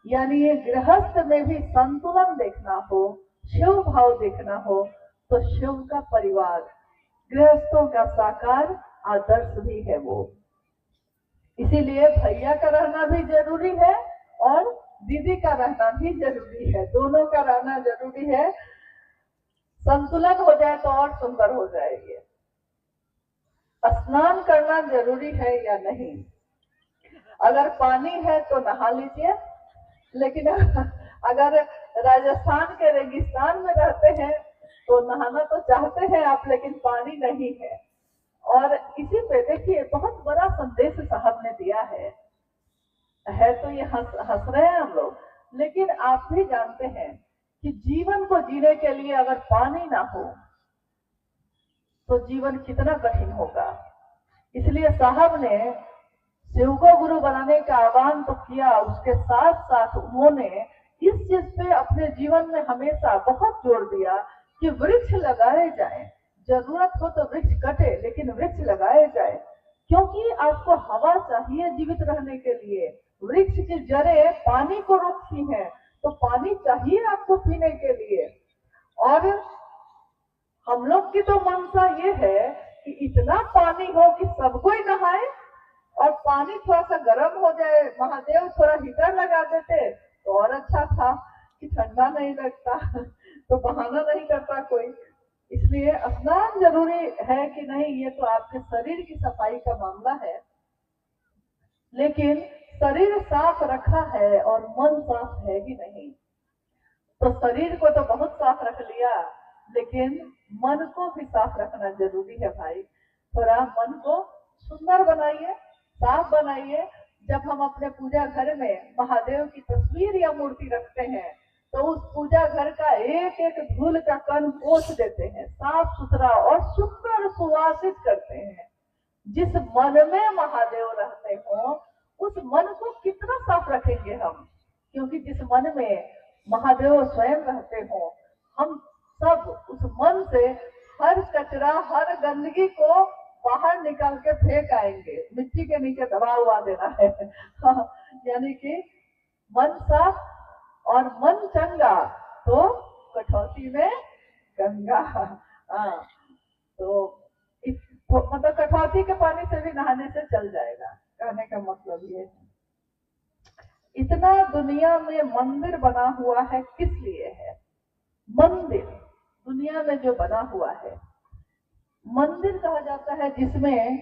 यानी ये गृहस्थ में भी संतुलन देखना हो, शिव भाव देखना हो, तो शिव का परिवार गृहस्थों का साकार आदर्श भी है वो। इसीलिए भैया का रहना भी जरूरी है और दीदी का रहना भी जरूरी है, दोनों का रहना जरूरी है। संतुलन हो जाए तो और सुंदर हो जाएगी। स्नान करना जरूरी है या नहीं? अगर पानी है तो नहा लीजिए, लेकिन अगर राजस्थान के रेगिस्तान में रहते हैं तो नहाना तो चाहते हैं आप, लेकिन पानी नहीं है। और इसी पे देखिए बहुत बड़ा संदेश साहब ने दिया है तो ये हंस रहे हैं हम लोग, लेकिन आप भी जानते हैं कि जीवन को जीने के लिए अगर पानी ना हो तो जीवन कितना कठिन होगा। इसलिए साहब ने शिव को गुरु बनाने का आह्वान तो किया, उसके साथ साथ उन्होंने इस चीज पे अपने जीवन में हमेशा बहुत जोर दिया कि वृक्ष लगाए जाए, जरूरत हो तो वृक्ष कटे लेकिन वृक्ष लगाए जाए, क्योंकि आपको हवा चाहिए जीवित रहने के लिए। वृक्ष की जड़ें पानी को रोकती हैं, तो पानी चाहिए आपको पीने के लिए। और हम लोग की तो मनसा ये है कि इतना पानी हो कि सब कोई नहाए, और पानी थोड़ा सा गर्म हो जाए, महादेव थोड़ा हीटर लगा देते तो और अच्छा था कि ठंडा नहीं लगता, तो बहाना नहीं करता कोई। इसलिए स्नान जरूरी है कि नहीं, ये तो आपके शरीर की सफाई का मामला है, लेकिन शरीर साफ रखा है और मन साफ है कि नहीं? तो शरीर को तो बहुत साफ रख लिया, लेकिन मन को भी साफ रखना जरूरी है भाई। थोड़ा मन को सुंदर बनाइए, साफ बनाइए। जब हम अपने पूजा घर में महादेव की तस्वीर या मूर्ति रखते हैं तो उस पूजा घर का एक एक धूल का कण पोंछ देते हैं, साफ सुथरा और सुंदर सुवासित करते हैं। जिस मन में महादेव रहते हो उस मन को कितना साफ रखेंगे हम, क्योंकि जिस मन में महादेव स्वयं रहते हो, हम सब उस मन से हर कचरा हर गंदगी को बाहर निकाल के फेंक आएंगे, मिट्टी के नीचे दबा हुआ देना है। यानी कि मन साफ और मन चंगा तो कठौती में गंगा। तो मतलब कठौती के पानी से भी नहाने से चल जाएगा, कहने का मतलब ये है। इतना दुनिया में मंदिर बना हुआ है, किस लिए है? मंदिर दुनिया में जो बना हुआ है, मंदिर कहा जाता है जिसमें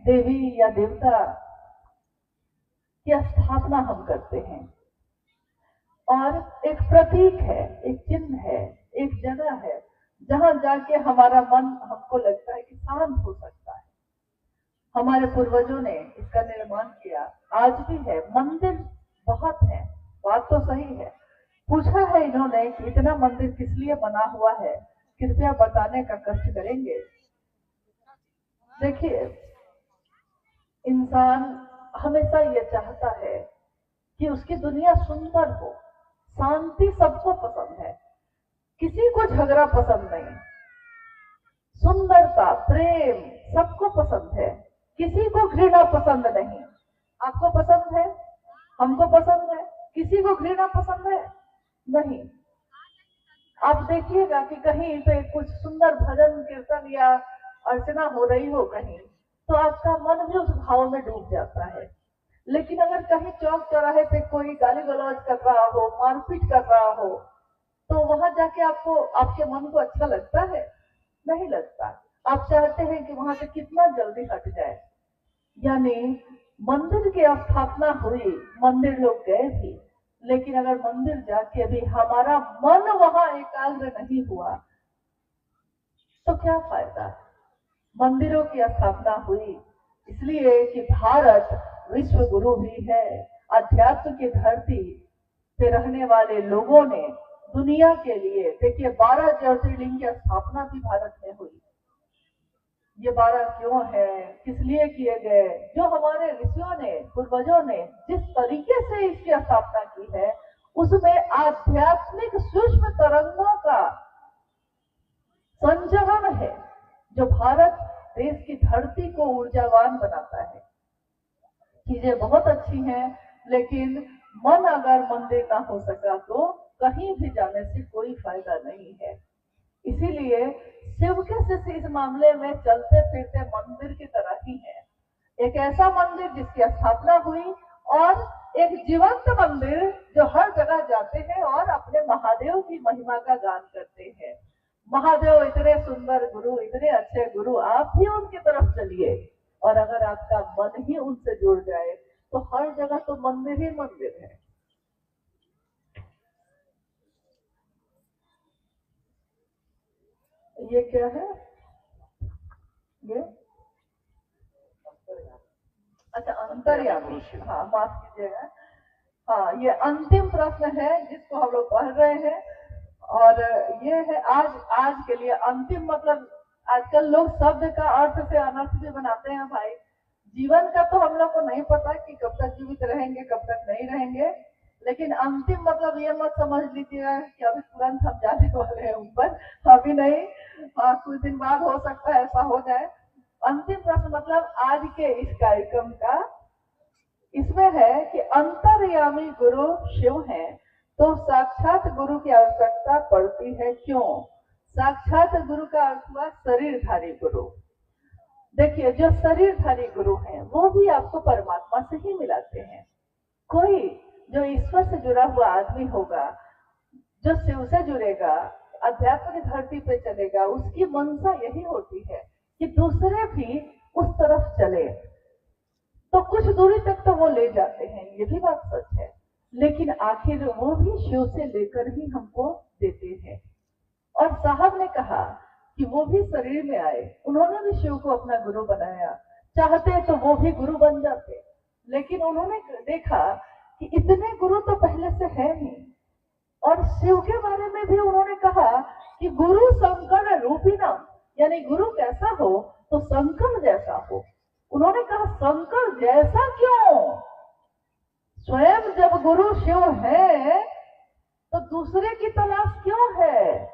देवी या देवता की स्थापना हम करते हैं, और एक प्रतीक है, एक चिन्ह है, एक जगह है जहां जाके हमारा मन, हमको लगता है कि शांत हो सकता है। हमारे पूर्वजों ने इसका निर्माण किया, आज भी है। मंदिर बहुत है, बात तो सही है। पूछा है इन्होंने कि इतना मंदिर किस लिए बना हुआ है, कृपया बताने का कष्ट करेंगे। देखिए, इन इंसान हमेशा ये चाहता है कि उसकी दुनिया सुंदर हो, शांति सबको पसंद है, किसी को झगड़ा पसंद नहीं, सुंदरता प्रेम सबको पसंद है, किसी को घृणा पसंद नहीं। आपको पसंद है, हमको पसंद है, किसी को घृणा पसंद है नहीं। आप देखिएगा कि कहीं पे कुछ सुंदर भजन कीर्तन या अर्चना हो रही हो कहीं, तो आपका मन भी उस भाव में डूब जाता है। लेकिन अगर कहीं चौक चौराहे पे कोई गाली गलौज कर रहा हो, मारपीट कर रहा हो, तो वहां जाके आपको आपके मन को अच्छा लगता है? नहीं लगता। आप चाहते हैं कि वहां से कितना जल्दी हट जाए। यानी मंदिर की स्थापना हुई, मंदिर लोग गए भी, लेकिन अगर मंदिर जाके भी हमारा मन वहां एकाग्र नहीं हुआ तो क्या फायदा। मंदिरों की स्थापना हुई इसलिए कि भारत विश्व गुरु भी है। अध्यात्म की धरती पे रहने वाले लोगों ने दुनिया के लिए, देखिए 12 ज्योतिर्लिंग की स्थापना भी भारत में हुई। ये 12 क्यों है, किस लिए किए गए? जो हमारे ऋषियों ने, पूर्वजों ने जिस तरीके से इसकी स्थापना की है, उसमें आध्यात्मिक सूक्ष्म तरंगों का संचरण है, जो भारत देश की धरती को ऊर्जावान बनाता है। चीजें बहुत अच्छी हैं, लेकिन मन अगर मंदिर ना हो सका तो कहीं भी जाने से कोई फायदा नहीं है। इसीलिए शिव के शिष्य इस मामले में चलते फिरते मंदिर की तरह ही है। एक ऐसा मंदिर जिसकी स्थापना हुई और एक जीवंत मंदिर जो हर जगह जाते हैं और अपने महादेव की महिमा का गान करते हैं। महादेव इतने सुंदर गुरु, इतने अच्छे गुरु, आप भी उनकी तरफ चलिए। और अगर आपका मन ही उनसे जुड़ जाए तो हर जगह तो मंदिर ही मंदिर है। ये क्या है? ये अच्छा, अंतर्यामी। हाँ, माफ कीजिएगा। हाँ, ये अंतिम प्रश्न है जिसको हम लोग पढ़ रहे हैं, और ये है आज के लिए अंतिम। मतलब आजकल लोग शब्द का अर्थ से अनर्थ भी बनाते हैं भाई। जीवन का तो हम लोग को नहीं पता कि कब तक जीवित रहेंगे, कब तक नहीं रहेंगे, लेकिन अंतिम मतलब ये मत समझ लीजिएगा कि अभी तुरंत हम जाने वाले हैं ऊपर, अभी नहीं। कुछ दिन बाद हो सकता है ऐसा हो जाए। अंतिम प्रश्न मतलब आज के इस कार्यक्रम का इसमें है कि अंतर्यामी गुरु शिव हैं, तो साक्षात गुरु की आवश्यकता पड़ती है क्यों? साक्षात गुरु का अर्थ हुआ शरीरधारी गुरु। देखिए, जो शरीरधारी गुरु हैं वो भी आपको परमात्मा से ही मिलाते हैं। कोई जो ईश्वर से जुड़ा हुआ आदमी होगा, जो शिव से जुड़ेगा, अध्यात्म की धरती पे चलेगा, उसकी मंशा यही होती है कि दूसरे भी उस तरफ चले। तो कुछ दूरी तक तो वो ले जाते हैं, ये भी बात सच है, लेकिन आखिर वो भी शिव से लेकर ही हमको देते हैं। और साहब ने कहा कि वो भी शरीर में आए, उन्होंने भी शिव को अपना गुरु बनाया। चाहते तो वो भी गुरु बन जाते, लेकिन उन्होंने देखा कि इतने गुरु तो पहले से है नहीं। और शिव के बारे में भी उन्होंने कहा कि गुरु शंकर रूपिणम, यानी गुरु कैसा हो तो शंकर जैसा हो। उन्होंने कहा शंकर जैसा क्यों? स्वयं जब गुरु शिव है तो दूसरे की तलाश क्यों है?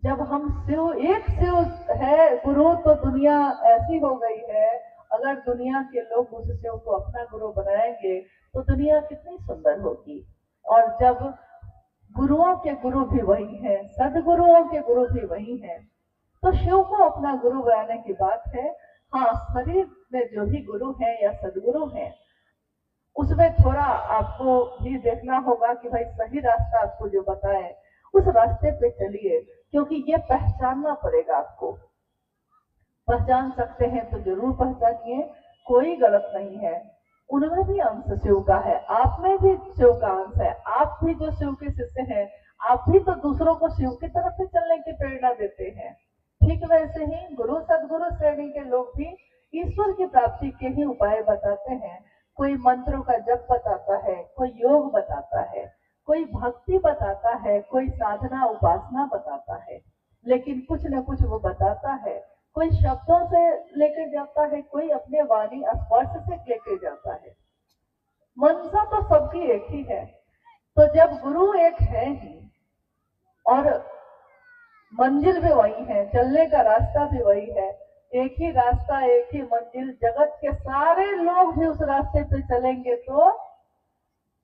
जब हम एक शिव है गुरु, तो दुनिया ऐसी हो गई है, अगर दुनिया के लोग उस शिव को अपना गुरु बनाएंगे तो दुनिया कितनी सुंदर होगी। और जब गुरुओं के गुरु भी वही हैं, सदगुरुओं के गुरु भी वही हैं, तो शिव को अपना गुरु बनाने की बात है। हाँ, शरीर में जो भी गुरु हैं या सदगुरु हैं, उसमें थोड़ा आपको भी देखना होगा कि भाई सही रास्ता आपको जो बताए उस रास्ते पे चलिए, क्योंकि ये पहचानना पड़ेगा आपको। पहचान सकते हैं तो जरूर पहचानिए, कोई गलत नहीं है। उनमें भी अंश शिव का है, आप में भी शिव का अंश है। आप भी जो शिव के शिष्य हैं, आप भी तो दूसरों को शिव की तरफ से चलने की प्रेरणा देते हैं। ठीक वैसे ही गुरु सदगुरु श्रेणी के लोग भी ईश्वर की प्राप्ति के ही उपाय बताते हैं। कोई मंत्रों का जप बताता है, कोई योग बताता है, कोई भक्ति बताता है, कोई साधना उपासना बताता है, लेकिन कुछ न कुछ वो बताता है कोई शब्दों से लेके जाता है, कोई अपने वाणी स्पर्श से लेके जाता है। मनसा तो सबकी एक ही है। तो जब गुरु एक है ही और मंजिल भी वही है, चलने का रास्ता भी वही है, एक ही रास्ता, एक ही मंजिल, जगत के सारे लोग भी उस रास्ते पे चलेंगे तो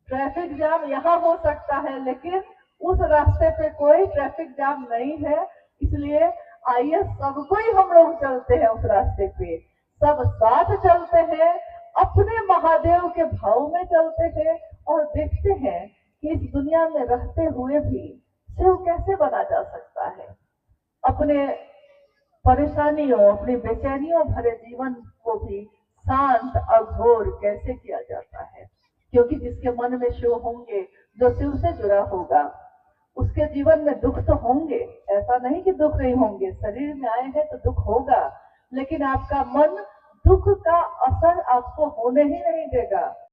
ट्रैफिक जाम यहाँ हो सकता है, लेकिन उस रास्ते पे कोई ट्रैफिक जाम नहीं है। इसलिए आइए सबको ही हम लोग चलते हैं उस रास्ते पे, सब साथ चलते हैं, अपने महादेव के भाव में चलते हैं और देखते हैं कि इस दुनिया में रहते हुए भी शिव कैसे बना जा सकता है। अपने परेशानियों, अपनी बेचैनियों भरे जीवन को भी शांत और घोर कैसे किया जाता है। क्योंकि जिसके मन में शिव होंगे, जो शिव से जुड़ा होगा, उसके जीवन में दुख तो होंगे, ऐसा नहीं कि दुख नहीं होंगे। शरीर में आए हैं तो दुख होगा, लेकिन आपका मन दुख का असर आपको होने ही नहीं देगा।